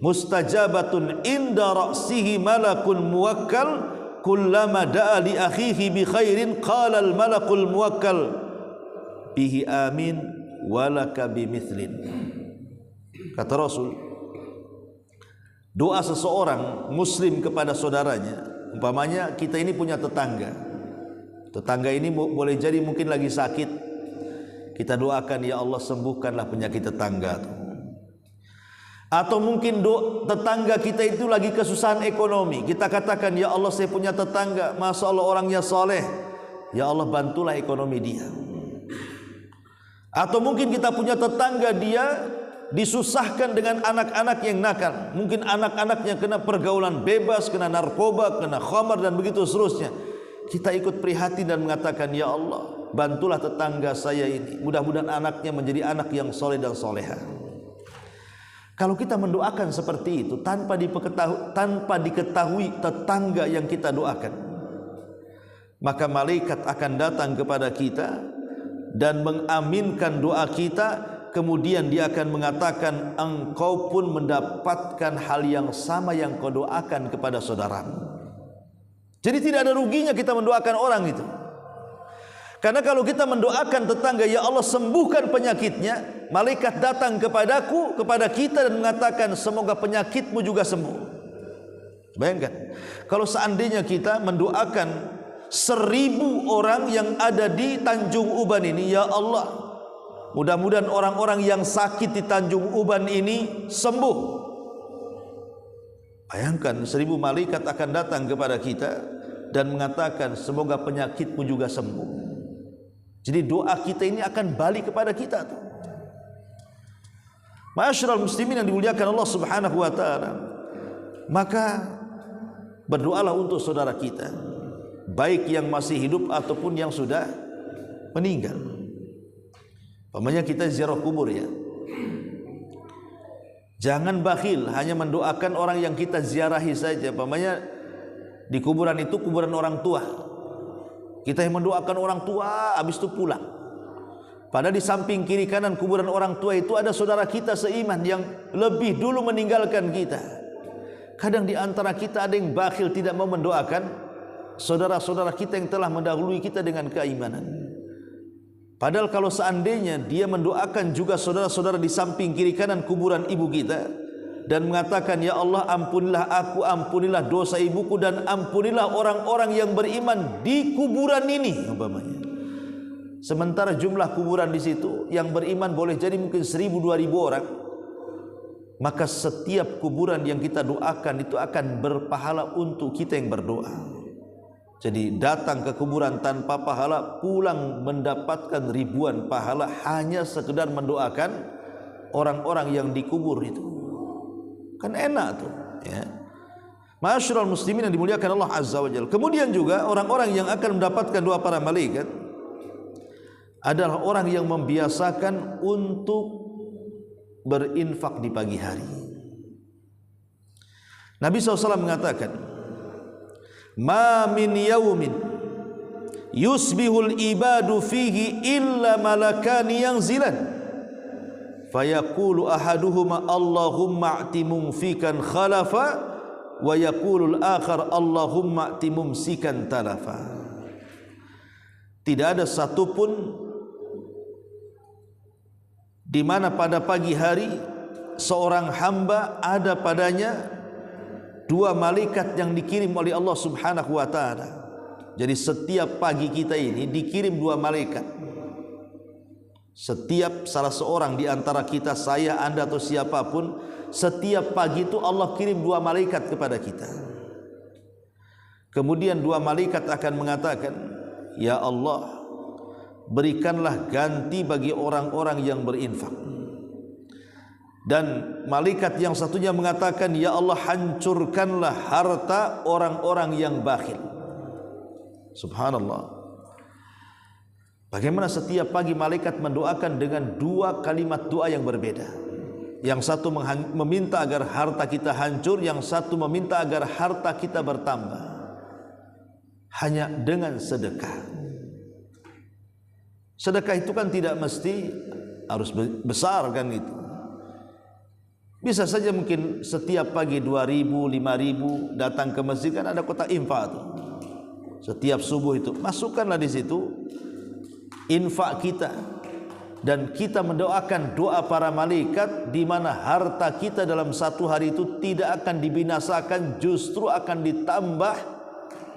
S2: mustajabatun inda ra'sihi malakun muwakkal kullama da'a li akhihi bi khairin qala al malakul muwakkal bihi amin walaka bimithlin." Kata Rasul, doa seseorang muslim kepada saudaranya, umpamanya kita ini punya tetangga ini boleh jadi mungkin lagi sakit, kita doakan, ya Allah sembuhkanlah penyakit tetangga. Atau mungkin tetangga kita itu lagi kesusahan ekonomi, kita katakan, ya Allah saya punya tetangga, masya Allah orangnya soleh, ya Allah bantulah ekonomi dia. Atau mungkin kita punya tetangga dia disusahkan dengan anak-anak yang nakal, mungkin anak-anaknya kena pergaulan bebas, kena narkoba, kena khamar dan begitu seterusnya. Kita ikut prihatin dan mengatakan, ya Allah bantulah tetangga saya ini, mudah-mudahan anaknya menjadi anak yang soleh dan soleha. Kalau kita mendoakan seperti itu tanpa diketahui tetangga yang kita doakan, maka malaikat akan datang kepada kita dan mengaminkan doa kita. Kemudian dia akan mengatakan, engkau pun mendapatkan hal yang sama yang kau doakan kepada saudaramu. Jadi tidak ada ruginya kita mendoakan orang itu. Karena kalau kita mendoakan tetangga, ya Allah sembuhkan penyakitnya, malaikat datang kepada kita dan mengatakan, semoga penyakitmu juga sembuh. Bayangkan, kalau seandainya kita mendoakan 1000 orang yang ada di Tanjung Uban ini, ya Allah mudah-mudahan orang-orang yang sakit di Tanjung Uban ini sembuh. Bayangkan 1000 malaikat akan datang kepada kita dan mengatakan, semoga penyakitmu juga sembuh. Jadi doa kita ini akan balik kepada kita tuh. Ma'asyiral muslimin yang dimuliakan Allah Subhanahu wa taala, maka berdoalah untuk saudara kita, baik yang masih hidup ataupun yang sudah meninggal. Umpamanya kita ziarah kubur ya, jangan bakhil hanya mendoakan orang yang kita ziarahi saja. Umpamanya di kuburan itu kuburan orang tua, kita yang mendoakan orang tua habis itu pulang, padahal di samping kiri kanan kuburan orang tua itu ada saudara kita seiman yang lebih dulu meninggalkan kita. Kadang di antara kita ada yang bakhil, tidak mau mendoakan saudara-saudara kita yang telah mendahului kita dengan keimanan. Padahal kalau seandainya dia mendoakan juga saudara-saudara di samping kiri kanan kuburan ibu kita dan mengatakan, ya Allah ampunilah aku, ampunilah dosa ibuku, dan ampunilah orang-orang yang beriman di kuburan ini umpamanya. Sementara jumlah kuburan di situ yang beriman boleh jadi mungkin 1000-2000 orang, maka setiap kuburan yang kita doakan itu akan berpahala untuk kita yang berdoa. Jadi datang ke kuburan tanpa pahala, pulang mendapatkan ribuan pahala hanya sekedar mendoakan orang-orang yang dikubur itu. Kan enak tuh ya. Ma'asyiral muslimin yang dimuliakan Allah Azza wa Jalla. Kemudian juga orang-orang yang akan mendapatkan doa para malaikat adalah orang yang membiasakan untuk berinfak di pagi hari. Nabi SAW mengatakan, ma min yaumin yusbihul ibadu fihi illa malakani yanzilan fayaqulu ahaduhuma Allahumma a'ti mumfikan khalafa wa yaqulul akhar Allahumma a'ti mumsikan talafa. Tidak ada satupun di mana pada pagi hari seorang hamba ada padanya 2 malaikat yang dikirim oleh Allah Subhanahu wa taala. Jadi setiap pagi kita ini dikirim 2 malaikat. Setiap salah seorang di antara kita, saya, Anda atau siapapun, setiap pagi itu Allah kirim 2 malaikat kepada kita. Kemudian 2 malaikat akan mengatakan, ya Allah, berikanlah ganti bagi orang-orang yang berinfak. Dan malaikat yang satunya mengatakan, ya Allah, hancurkanlah harta orang-orang yang bakhil. Subhanallah. Bagaimana setiap pagi malaikat mendoakan dengan dua kalimat doa yang berbeda. Yang satu meminta agar harta kita hancur, yang satu meminta agar harta kita bertambah. Hanya dengan sedekah. Sedekah itu kan tidak mesti harus besar kan itu. Bisa saja mungkin setiap pagi 2.000, 5.000 datang ke masjid, kan ada kotak infak tuh. Setiap subuh itu masukkanlah di situ infak kita, dan kita mendoakan doa para malaikat di mana harta kita dalam satu hari itu tidak akan dibinasakan, justru akan ditambah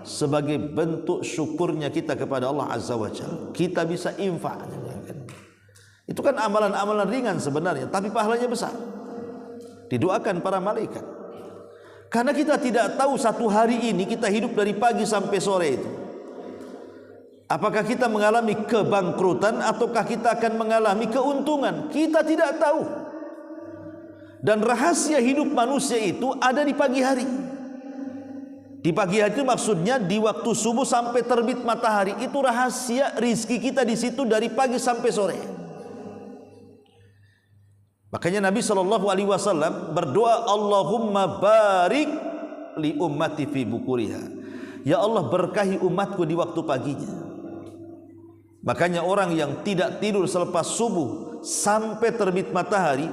S2: sebagai bentuk syukurnya kita kepada Allah Azza wa Jalla. Kita bisa infak. Itu kan amalan-amalan ringan sebenarnya, tapi pahalanya besar. Didoakan para malaikat. Karena kita tidak tahu satu hari ini kita hidup dari pagi sampai sore itu, apakah kita mengalami kebangkrutan ataukah kita akan mengalami keuntungan? Kita tidak tahu. Dan rahasia hidup manusia itu ada di pagi hari. Di pagi hari itu maksudnya di waktu subuh sampai terbit matahari. Itu rahasia rizki kita di situ dari pagi sampai sore. Makanya Nabi SAW berdoa, Allahumma barik li ummati fi bukuriha. Ya Allah, berkahi umatku di waktu paginya. Makanya orang yang tidak tidur selepas subuh sampai terbit matahari,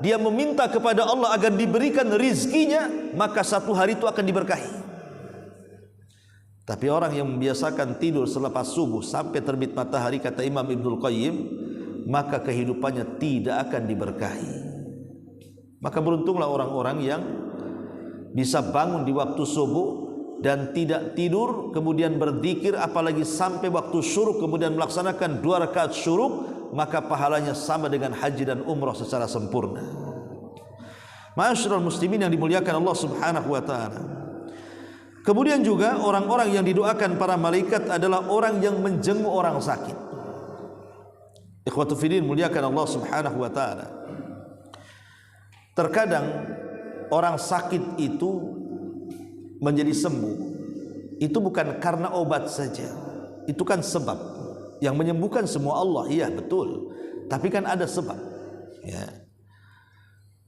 S2: dia meminta kepada Allah agar diberikan rizkinya, maka satu hari itu akan diberkahi. Tapi orang yang membiasakan tidur selepas subuh sampai terbit matahari, kata Imam Ibnul Qayyim, maka kehidupannya tidak akan diberkahi. Maka beruntunglah orang-orang yang bisa bangun di waktu subuh dan tidak tidur, kemudian berzikir, apalagi sampai waktu syuruk, kemudian melaksanakan 2 rakaat syuruk, maka pahalanya sama dengan haji dan umrah secara sempurna. Ma'asyiral muslimin yang dimuliakan Allah Subhanahu wa taala. Kemudian juga orang-orang yang didoakan para malaikat adalah orang yang menjenguk orang sakit. Ikhwatu fillah muliakan Allah Subhanahu wa taala. Terkadang orang sakit itu menjadi sembuh, itu bukan karena obat saja. Itu kan sebab. Yang menyembuhkan semua Allah, iya betul. Tapi kan ada sebab. Ya.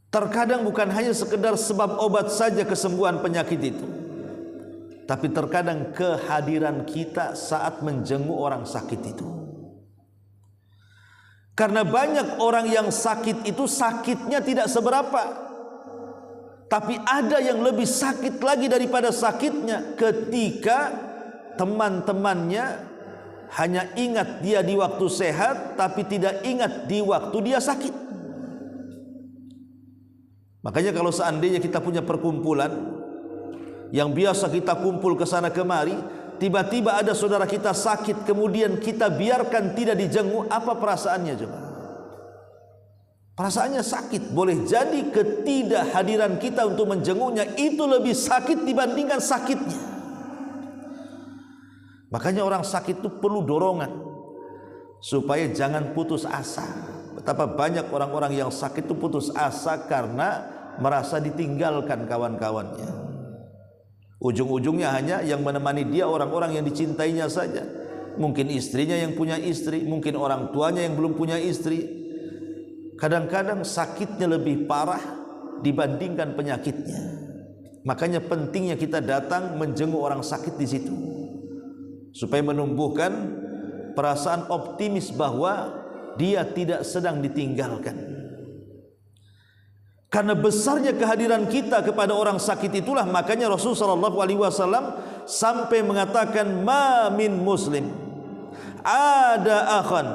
S2: Terkadang bukan hanya sekedar sebab obat saja kesembuhan penyakit itu, tapi terkadang kehadiran kita saat menjenguk orang sakit itu. Karena banyak orang yang sakit itu sakitnya tidak seberapa, tapi ada yang lebih sakit lagi daripada sakitnya ketika teman-temannya hanya ingat dia di waktu sehat, tapi tidak ingat di waktu dia sakit. Makanya kalau seandainya kita punya perkumpulan yang biasa kita kumpul ke sana kemari, tiba-tiba ada saudara kita sakit, kemudian kita biarkan tidak dijenguk, apa perasaannya coba? Perasaannya sakit. Boleh jadi ketidakhadiran kita untuk menjenguknya itu lebih sakit dibandingkan sakitnya. Makanya orang sakit itu perlu dorongan supaya jangan putus asa. Betapa banyak orang-orang yang sakit itu putus asa karena merasa ditinggalkan kawan-kawannya. Ujung-ujungnya hanya yang menemani dia orang-orang yang dicintainya saja. Mungkin istrinya yang punya istri, mungkin orang tuanya yang belum punya istri. Kadang-kadang sakitnya lebih parah dibandingkan penyakitnya. Makanya pentingnya kita datang menjenguk orang sakit di situ, supaya menumbuhkan perasaan optimis bahwa dia tidak sedang ditinggalkan. Karena besarnya kehadiran kita kepada orang sakit itulah makanya Rasulullah SAW sampai mengatakan, ma min muslim ada akhan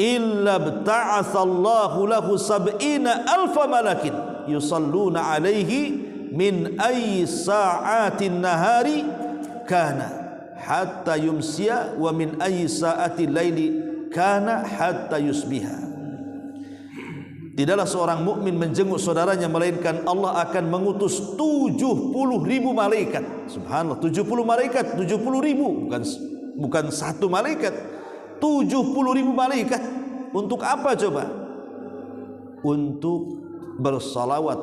S2: illa bta'atsallahu lahu sab'ina alfa malakin yusalluna alaihi min ayyi sa'atin nahari kana hatta yumsiya wa min ayyi sa'ati laili kana hatta yusbiha. Tidaklah seorang mukmin menjenguk saudaranya melainkan Allah akan mengutus 70.000 malaikat. Subhanallah, 70 malaikat, 70.000, bukan satu malaikat, 70.000 malaikat. Untuk apa coba? Untuk bersalawat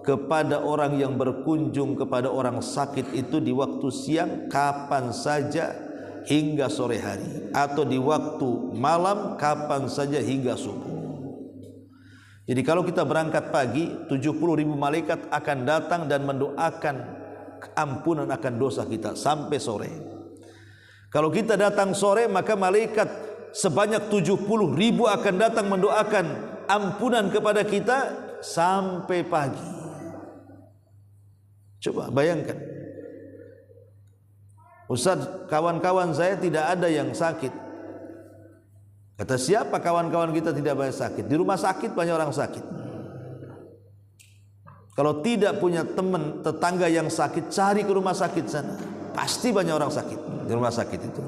S2: kepada orang yang berkunjung kepada orang sakit itu di waktu siang kapan saja hingga sore hari, atau di waktu malam kapan saja hingga subuh. Jadi kalau kita berangkat pagi, 70.000 malaikat akan datang dan mendoakan ampunan akan dosa kita sampai sore. Kalau kita datang sore, maka malaikat sebanyak 70.000 akan datang mendoakan ampunan kepada kita sampai pagi. Coba bayangkan, Ustaz, kawan-kawan saya tidak ada yang sakit. Kata siapa kawan-kawan kita tidak banyak sakit? Di rumah sakit banyak orang sakit. Kalau tidak punya teman tetangga yang sakit, cari ke rumah sakit sana. Pasti banyak orang sakit di rumah sakit itu.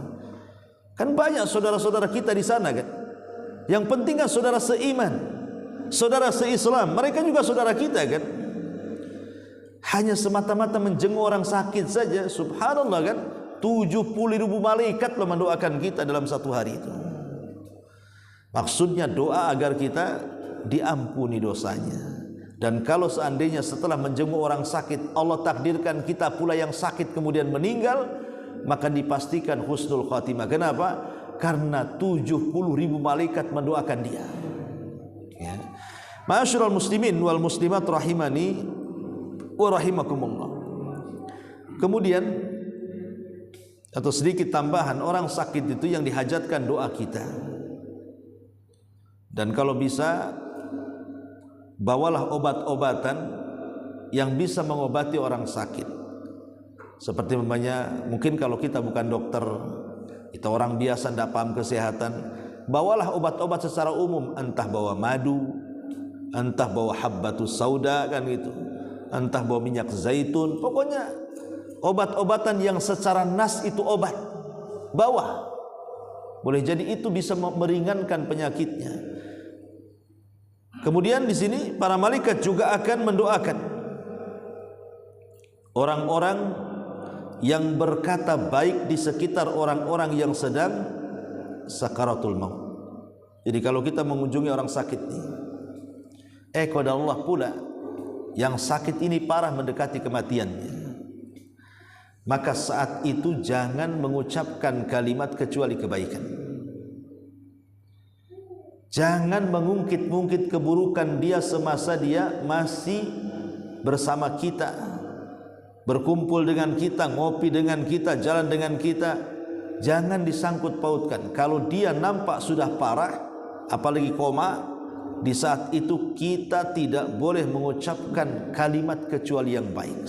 S2: Kan banyak saudara-saudara kita di sana kan. Yang penting kan saudara seiman, saudara seislam, mereka juga saudara kita kan. Hanya semata-mata menjenguk orang sakit saja, subhanallah kan, 70.000 malaikat loh mendoakan kita dalam satu hari itu. Maksudnya doa agar kita diampuni dosanya. Dan kalau seandainya setelah menjenguk orang sakit Allah takdirkan kita pula yang sakit kemudian meninggal, maka dipastikan husnul khatimah. Kenapa? Karena 70.000 malaikat mendoakan dia. Ya. Ma'asyiral muslimin wal muslimat rahimani wa rahimakumullah. Kemudian atau sedikit tambahan, orang sakit itu yang dihajatkan doa kita. Dan kalau bisa bawalah obat-obatan yang bisa mengobati orang sakit. Seperti mungkin kalau kita bukan dokter, kita orang biasa tidak paham kesehatan, bawalah obat-obat secara umum, entah bawa madu, entah bawa habbatus sauda kan gitu, entah bawa minyak zaitun, pokoknya obat-obatan yang secara nas itu obat, bawa. Boleh jadi itu bisa meringankan penyakitnya. Kemudian di sini para malaikat juga akan mendoakan orang-orang yang berkata baik di sekitar orang-orang yang sedang sakaratul maut. Jadi kalau kita mengunjungi orang sakit nih, qad Allah pula yang sakit ini parah mendekati kematiannya, maka saat itu jangan mengucapkan kalimat kecuali kebaikan. Jangan mengungkit-ungkit keburukan dia semasa dia masih bersama kita, berkumpul dengan kita, ngopi dengan kita, jalan dengan kita. Jangan disangkut pautkan. Kalau dia nampak sudah parah, apalagi koma, di saat itu kita tidak boleh mengucapkan kalimat kecuali yang baik.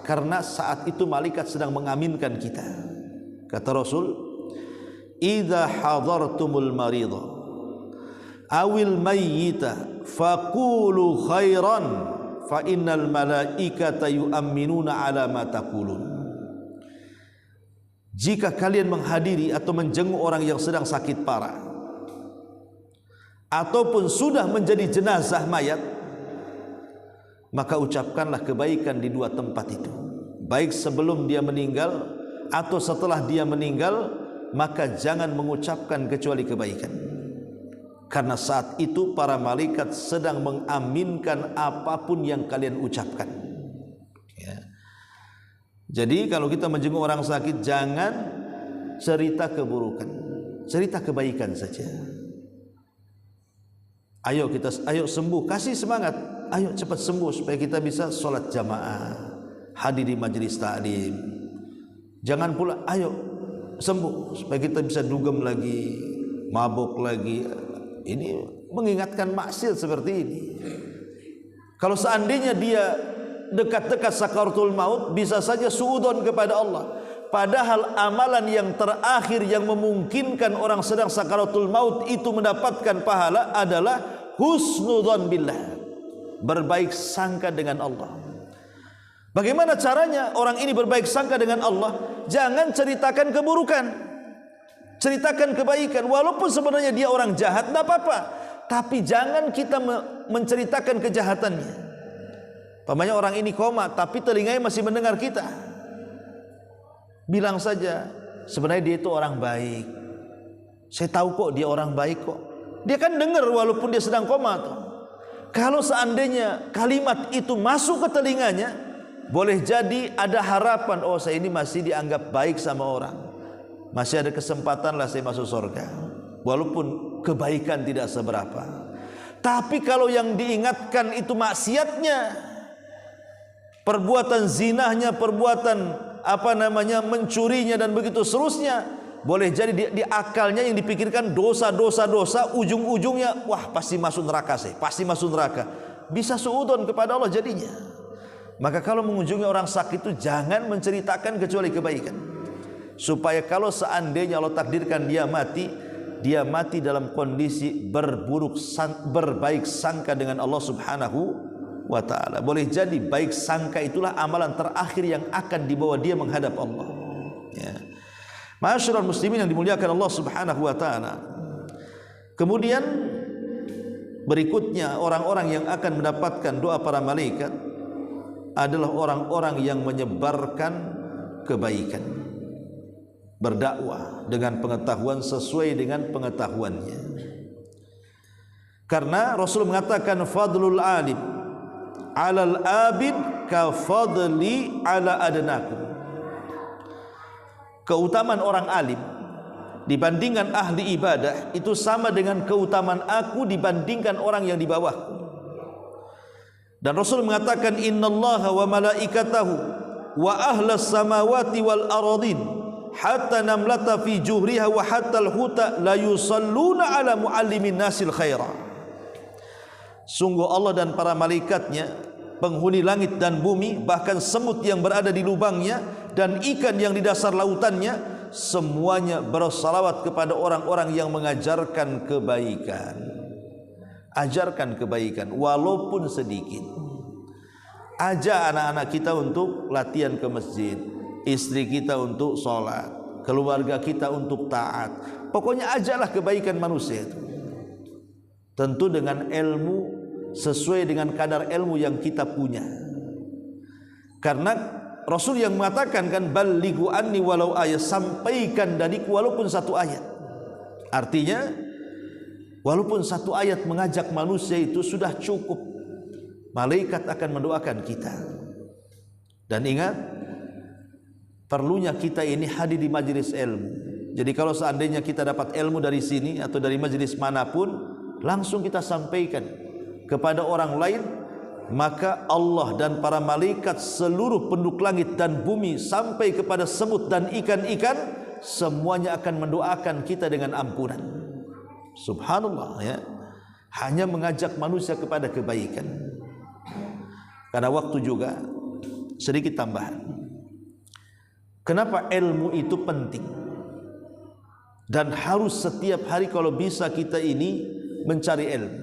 S2: Karena saat itu malaikat sedang mengaminkan kita. Kata Rasul, "Idza hadartumul maridha awil mayyita faqulu khairan fa innal malaikata yu'minuna ala ma taqulun." Jika kalian menghadiri atau menjenguk orang yang sedang sakit parah ataupun sudah menjadi jenazah mayat, maka ucapkanlah kebaikan di dua tempat itu, baik sebelum dia meninggal atau setelah dia meninggal, maka jangan mengucapkan kecuali kebaikan. Karena saat itu para malaikat sedang mengaminkan apapun yang kalian ucapkan. Ya. Jadi kalau kita menjenguk orang sakit, jangan cerita keburukan, cerita kebaikan saja. Ayo sembuh, kasih semangat, ayo cepat sembuh supaya kita bisa sholat jamaah, hadir di majelis ta'lim. Jangan pula ayo sembuh supaya kita bisa dugem lagi, mabuk lagi. Ini mengingatkan maksiat seperti ini. Kalau seandainya dia dekat-dekat sakaratul maut, bisa saja suudzon kepada Allah. Padahal amalan yang terakhir yang memungkinkan orang sedang sakaratul maut itu mendapatkan pahala adalah husnudzon billah, berbaik sangka dengan Allah. Bagaimana caranya orang ini berbaik sangka dengan Allah? Jangan ceritakan keburukan, ceritakan kebaikan. Walaupun sebenarnya dia orang jahat, tidak apa-apa, tapi jangan kita menceritakan kejahatannya. Pamannya orang ini koma, tapi telinganya masih mendengar kita. Bilang saja, sebenarnya dia itu orang baik. Saya tahu kok dia orang baik kok. Dia kan dengar walaupun dia sedang koma tuh. Kalau seandainya kalimat itu masuk ke telinganya, boleh jadi ada harapan, oh saya ini masih dianggap baik sama orang, masih ada kesempatan lah saya masuk surga, walaupun kebaikan tidak seberapa. Tapi kalau yang diingatkan itu maksiatnya, perbuatan zinahnya, perbuatan mencurinya dan begitu seterusnya, boleh jadi di akalnya yang dipikirkan dosa, ujung-ujungnya wah pasti masuk neraka pasti masuk neraka. Bisa suudzon kepada Allah jadinya. Maka kalau mengunjungi orang sakit itu jangan menceritakan kecuali kebaikan, supaya kalau seandainya Allah takdirkan dia mati dalam kondisi berbaik sangka dengan Allah Subhanahu wa ta'ala. Boleh jadi baik sangka itulah amalan terakhir yang akan dibawa dia menghadap Allah, ya. Ma'asyiral muslimin yang dimuliakan Allah Subhanahu wa ta'ala. Kemudian berikutnya orang-orang yang akan mendapatkan doa para malaikat adalah orang-orang yang menyebarkan kebaikan, berdakwah dengan pengetahuan sesuai dengan pengetahuannya. Karena Rasul mengatakan fadlul alim 'alal abid ka fadli 'ala adnakum. Keutamaan orang alim dibandingkan ahli ibadah itu sama dengan keutamaan aku dibandingkan orang yang di bawahku. Dan Rasul mengatakan innallaha wa malaikatahu wa ahlas samawati wal aradin hatta namlata fi juhriha wa hatta al-huta la yusalluna ala muallimin nasil khaira. Sungguh Allah dan para malaikatnya, penghuni langit dan bumi, bahkan semut yang berada di lubangnya dan ikan yang di dasar lautannya, semuanya bersalawat kepada orang-orang yang mengajarkan kebaikan. Ajarkan kebaikan walaupun sedikit. Ajak anak-anak kita untuk latihan ke masjid, istri kita untuk sholat, keluarga kita untuk taat. Pokoknya ajaklah kebaikan manusia itu. Tentu dengan ilmu, sesuai dengan kadar ilmu yang kita punya. Karena Rasul yang mengatakan kan balighu anni walau ayat, sampaikan dariku walaupun satu ayat. Artinya walaupun satu ayat mengajak manusia itu sudah cukup. Malaikat akan mendoakan kita. Dan ingat, perlunya kita ini hadir di majelis ilmu. Jadi kalau seandainya kita dapat ilmu dari sini atau dari majelis manapun, langsung kita sampaikan kepada orang lain, maka Allah dan para malaikat, seluruh penduduk langit dan bumi, sampai kepada semut dan ikan-ikan, semuanya akan mendoakan kita dengan ampunan. Subhanallah, ya. Hanya mengajak manusia kepada kebaikan. Karena waktu juga sedikit tambahan. Kenapa ilmu itu penting? Dan harus setiap hari kalau bisa kita ini mencari ilmu.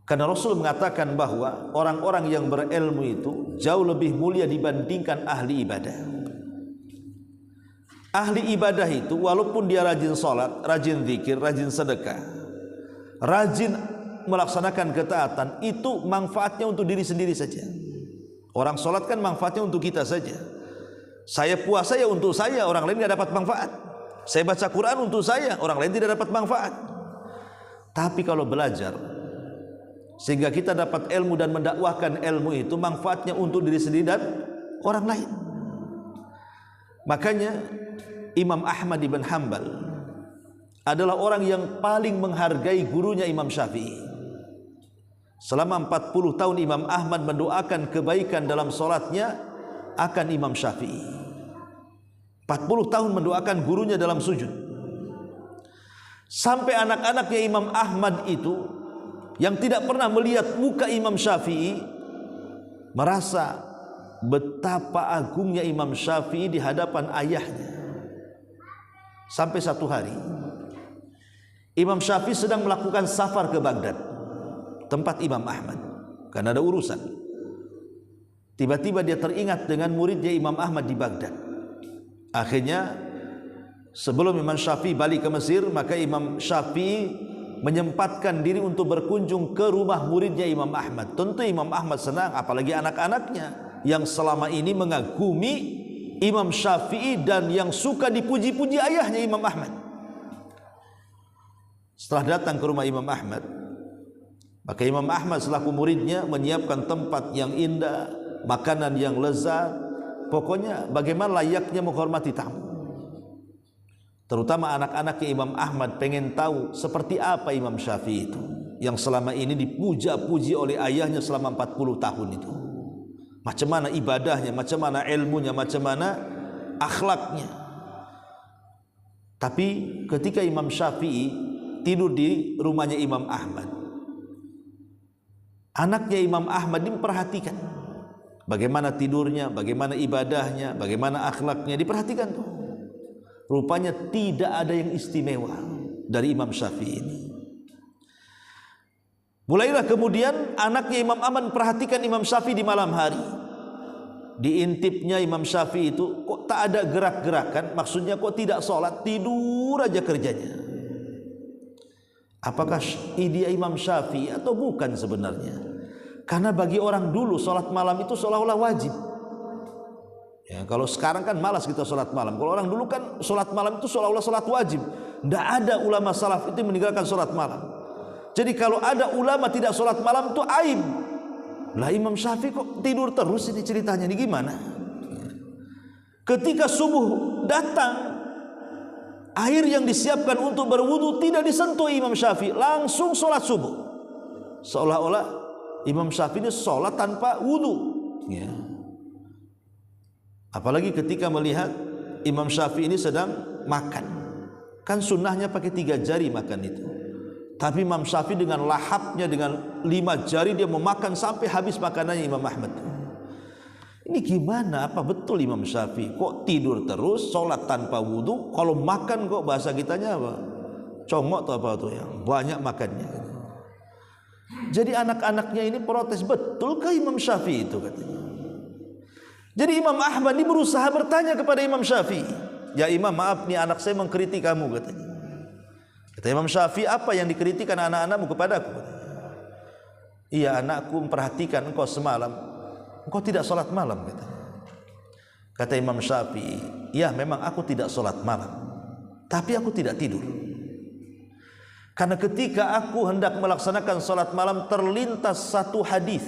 S2: Karena Rasul mengatakan bahwa orang-orang yang berilmu itu jauh lebih mulia dibandingkan ahli ibadah. Ahli ibadah itu walaupun dia rajin sholat, rajin zikir, rajin sedekah, rajin melaksanakan ketaatan, itu manfaatnya untuk diri sendiri saja. Orang sholat kan manfaatnya untuk kita saja. Saya puasa ya untuk saya, orang lain tidak dapat manfaat. Saya baca Quran untuk saya, orang lain tidak dapat manfaat. Tapi kalau belajar sehingga kita dapat ilmu dan mendakwahkan ilmu itu, manfaatnya untuk diri sendiri dan orang lain. Makanya Imam Ahmad ibn Hanbal adalah orang yang paling menghargai gurunya Imam Syafi'i. Selama 40 tahun Imam Ahmad mendoakan kebaikan dalam solatnya akan Imam Syafi'i. 40 tahun mendoakan gurunya dalam sujud. Sampai anak-anaknya Imam Ahmad itu yang tidak pernah melihat muka Imam Syafi'i merasa betapa agungnya Imam Syafi'i di hadapan ayahnya. Sampai satu hari Imam Syafi'i sedang melakukan safar ke Baghdad, tempat Imam Ahmad, karena ada urusan. Tiba-tiba dia teringat dengan muridnya Imam Ahmad di Baghdad. Akhirnya sebelum Imam Syafi'i balik ke Mesir, maka Imam Syafi'i menyempatkan diri untuk berkunjung ke rumah muridnya Imam Ahmad. Tentu Imam Ahmad senang, apalagi anak-anaknya yang selama ini mengagumi Imam Syafi'i dan yang suka dipuji-puji ayahnya Imam Ahmad. Setelah datang ke rumah Imam Ahmad, Maka Imam Ahmad selaku muridnya menyiapkan tempat yang indah, makanan yang lezat, pokoknya bagaimana layaknya menghormati tamu. Terutama anak-anaknya Imam Ahmad pengen tahu seperti apa Imam Syafi'i itu yang selama ini dipuja-puji oleh ayahnya selama 40 tahun itu. Macam mana ibadahnya, macam mana ilmunya, macam mana akhlaknya. Tapi ketika Imam Syafi'i tidur di rumahnya Imam Ahmad, anaknya Imam Ahmad diperhatikan bagaimana tidurnya, bagaimana ibadahnya, bagaimana akhlaknya, diperhatikan tuh. Rupanya tidak ada yang istimewa dari Imam Syafi'i ini. Mulailah kemudian anaknya Imam Ahmad perhatikan Imam Syafi'i di malam hari. Diintipnya Imam Syafi'i itu kok tak ada gerak-gerakan, maksudnya kok tidak sholat, tidur aja kerjanya. Apakah ide Imam Syafi'i atau bukan sebenarnya? Karena bagi orang dulu sholat malam itu seolah-olah wajib. Ya, kalau sekarang kan malas kita sholat malam. Kalau orang dulu kan sholat malam itu seolah-olah sholat wajib. Tidak ada ulama salaf itu meninggalkan sholat malam. Jadi kalau ada ulama tidak sholat malam itu aib. Lah Imam Syafi'i kok tidur terus, ini ceritanya ini gimana? Ketika subuh datang, air yang disiapkan untuk berwudu tidak disentuh Imam Syafi'i, langsung sholat subuh. Seolah-olah Imam Syafi'i ini sholat tanpa wudu. Ya. Apalagi ketika melihat Imam Syafi'i ini sedang makan, kan sunnahnya pakai 3 jari makan itu. Tapi Imam Syafi'i dengan lahapnya, dengan 5 jari dia memakan sampai habis makanannya Imam Ahmad. Ini gimana? Apa betul Imam Syafi'i kok tidur terus, sholat tanpa wudu? Kalau makan kok bahasa kitanya apa? Congok atau apa tuh ya? Banyak makannya. Jadi anak-anaknya ini protes, betul ke Imam Syafi'i itu katanya. Jadi Imam Ahmad ini berusaha bertanya kepada Imam Syafi'i. Ya Imam, maaf nih anak saya mengkritik kamu katanya. Kata Imam Syafi'i, apa yang dikritikkan anak-anakmu kepadaku? Iya anakku memperhatikan engkau semalam, engkau tidak sholat malam katanya. Kata Imam Syafi'i, ya memang aku tidak sholat malam, tapi aku tidak tidur. Karena ketika aku hendak melaksanakan sholat malam terlintas satu hadis.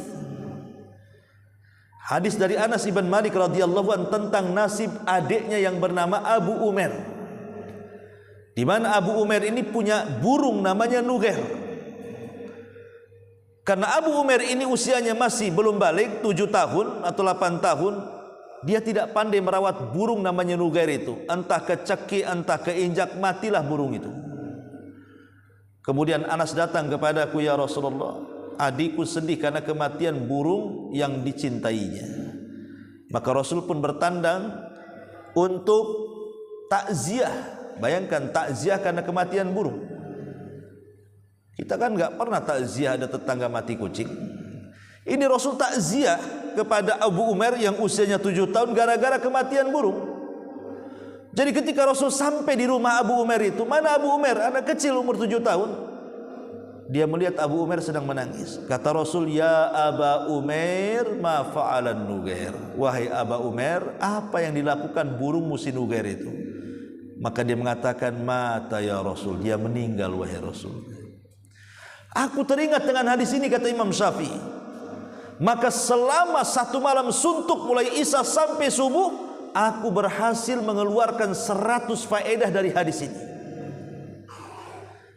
S2: Hadis dari Anas ibn Malik radhiyallahu anhu tentang nasib adiknya yang bernama Abu Umair. Di mana Abu Umair ini punya burung namanya Nugair. Karena Abu Umair ini usianya masih belum balik 7 tahun atau 8 tahun, dia tidak pandai merawat burung namanya Nugair itu. Entah kecekik, entah keinjak, matilah burung itu. Kemudian Anas datang kepadaku, ya Rasulullah, adikku sedih karena kematian burung yang dicintainya. Maka Rasul pun bertandang untuk takziah. Bayangkan takziah karena kematian burung. Kita kan nggak pernah takziah ada tetangga mati kucing. Ini Rasul takziah kepada Abu Umair yang usianya 7 tahun gara-gara kematian burung. Jadi ketika Rasul sampai di rumah Abu Umair itu, mana Abu Umair? Anak kecil umur 7 tahun. Dia melihat Abu Umair sedang menangis. Kata Rasul, ya Aba Umair, ma fa'alan Nugair. Wahai Aba Umair, apa yang dilakukan burung musi Nugair itu? Maka dia mengatakan, mata ya Rasul, dia meninggal wahai Rasul. Aku teringat dengan hadis ini, kata Imam Syafi'i. Maka selama 1 malam suntuk mulai isya sampai subuh, aku berhasil mengeluarkan 100 faedah dari hadis ini.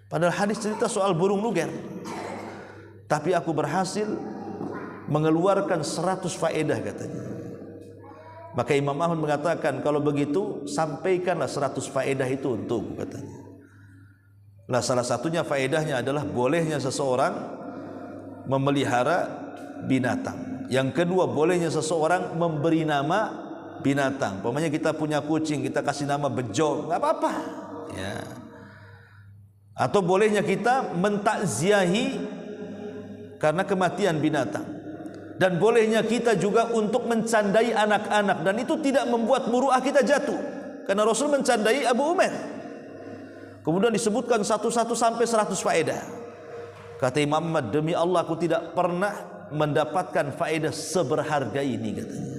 S2: Padahal hadis cerita soal burung Nugair, tapi aku berhasil mengeluarkan 100 faedah katanya. Maka Imam Ahmad mengatakan, kalau begitu sampaikanlah 100 faedah itu untukku katanya. Nah, salah satunya faedahnya adalah bolehnya seseorang memelihara binatang. Yang kedua, bolehnya seseorang memberi nama binatang. Pokoknya kita punya kucing, kita kasih nama Bejo, nggak apa-apa. Ya. Atau bolehnya kita mentakziahi karena kematian binatang. Dan bolehnya kita juga untuk mencandai anak-anak, dan itu tidak membuat muruah kita jatuh. Karena Rasul mencandai Abu Umair. Kemudian disebutkan satu-satu sampai 100 faedah. Kata Imam Ahmad, demi Allah aku tidak pernah mendapatkan faedah seberharga ini katanya.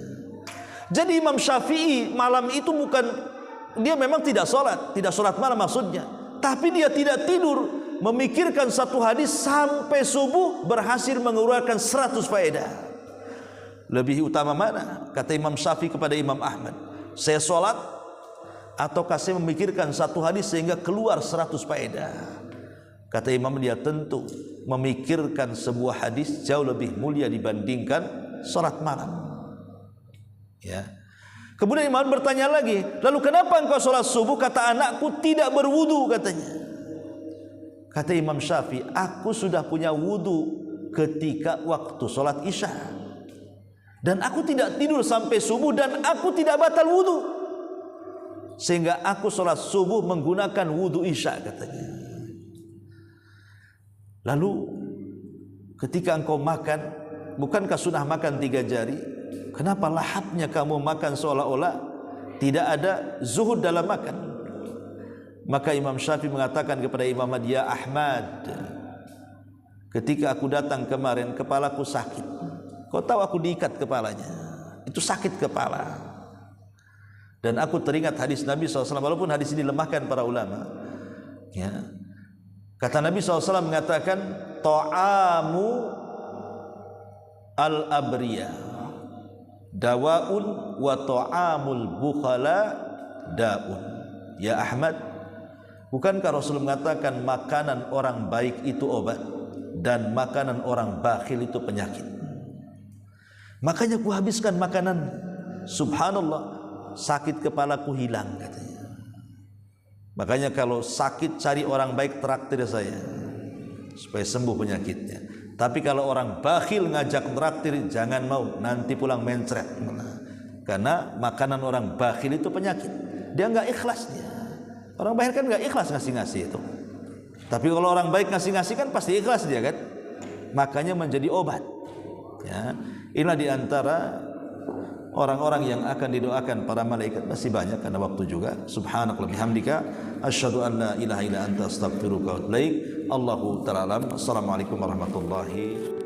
S2: Jadi Imam Syafi'i malam itu bukan, dia memang tidak sholat malam maksudnya, tapi dia tidak tidur. memikirkan satu hadis sampai subuh berhasil mengeluarkan 100 faedah. Lebih utama mana? Kata Imam Syafi'i kepada Imam Ahmad, saya sholat ataukah saya memikirkan satu hadis sehingga keluar 100 faedah? Kata Imam, dia tentu memikirkan sebuah hadis jauh lebih mulia dibandingkan sholat malam. Ya. Kemudian Imam bertanya lagi, lalu kenapa engkau sholat subuh? Kata, anakku tidak berwudu katanya. Kata Imam Syafi'i, aku sudah punya wudu ketika waktu sholat isya, dan aku tidak tidur sampai subuh, dan aku tidak batal wudu, sehingga aku sholat subuh menggunakan wudu isya katanya. Lalu ketika engkau makan, bukankah sudah makan 3 jari? Kenapa lahapnya kamu makan seolah-olah tidak ada zuhud dalam makan? Maka Imam Syafi'i mengatakan kepada Imam Ahmad, ya Ahmad, ketika aku datang kemarin kepalaku sakit. Kau tahu aku diikat kepalanya, itu sakit kepala. Dan aku teringat hadis Nabi SAW, walaupun hadis ini lemahkan para ulama. Ya. Kata Nabi SAW mengatakan, ta'amu al-abriyah dawaun wa ta'amul bukhala daun. Ya Ahmad, bukankah Rasul mengatakan makanan orang baik itu obat dan makanan orang bakhil itu penyakit? Makanya ku habiskan makanan. Subhanallah, sakit kepalaku hilang katanya. Makanya kalau sakit cari orang baik, traktir saya supaya sembuh penyakitnya. Tapi kalau orang bakhil ngajak traktir, jangan mau, nanti pulang mencret. Karena makanan orang bakhil itu penyakit. Dia nggak ikhlas dia. Orang bakhil kan nggak ikhlas ngasih-ngasih itu. Tapi kalau orang baik ngasih-ngasih kan pasti ikhlas dia kan. Makanya menjadi obat. Ya, inilah diantara orang-orang yang akan didoakan para malaikat. Masih banyak karena waktu juga. Subhanakallahumma bihamdika asyhadu an la ilaha illa anta astaghfiruka wa atubu ilaik. Allahu ta'ala alam. Assalamualaikum warahmatullahi wabarakatuh.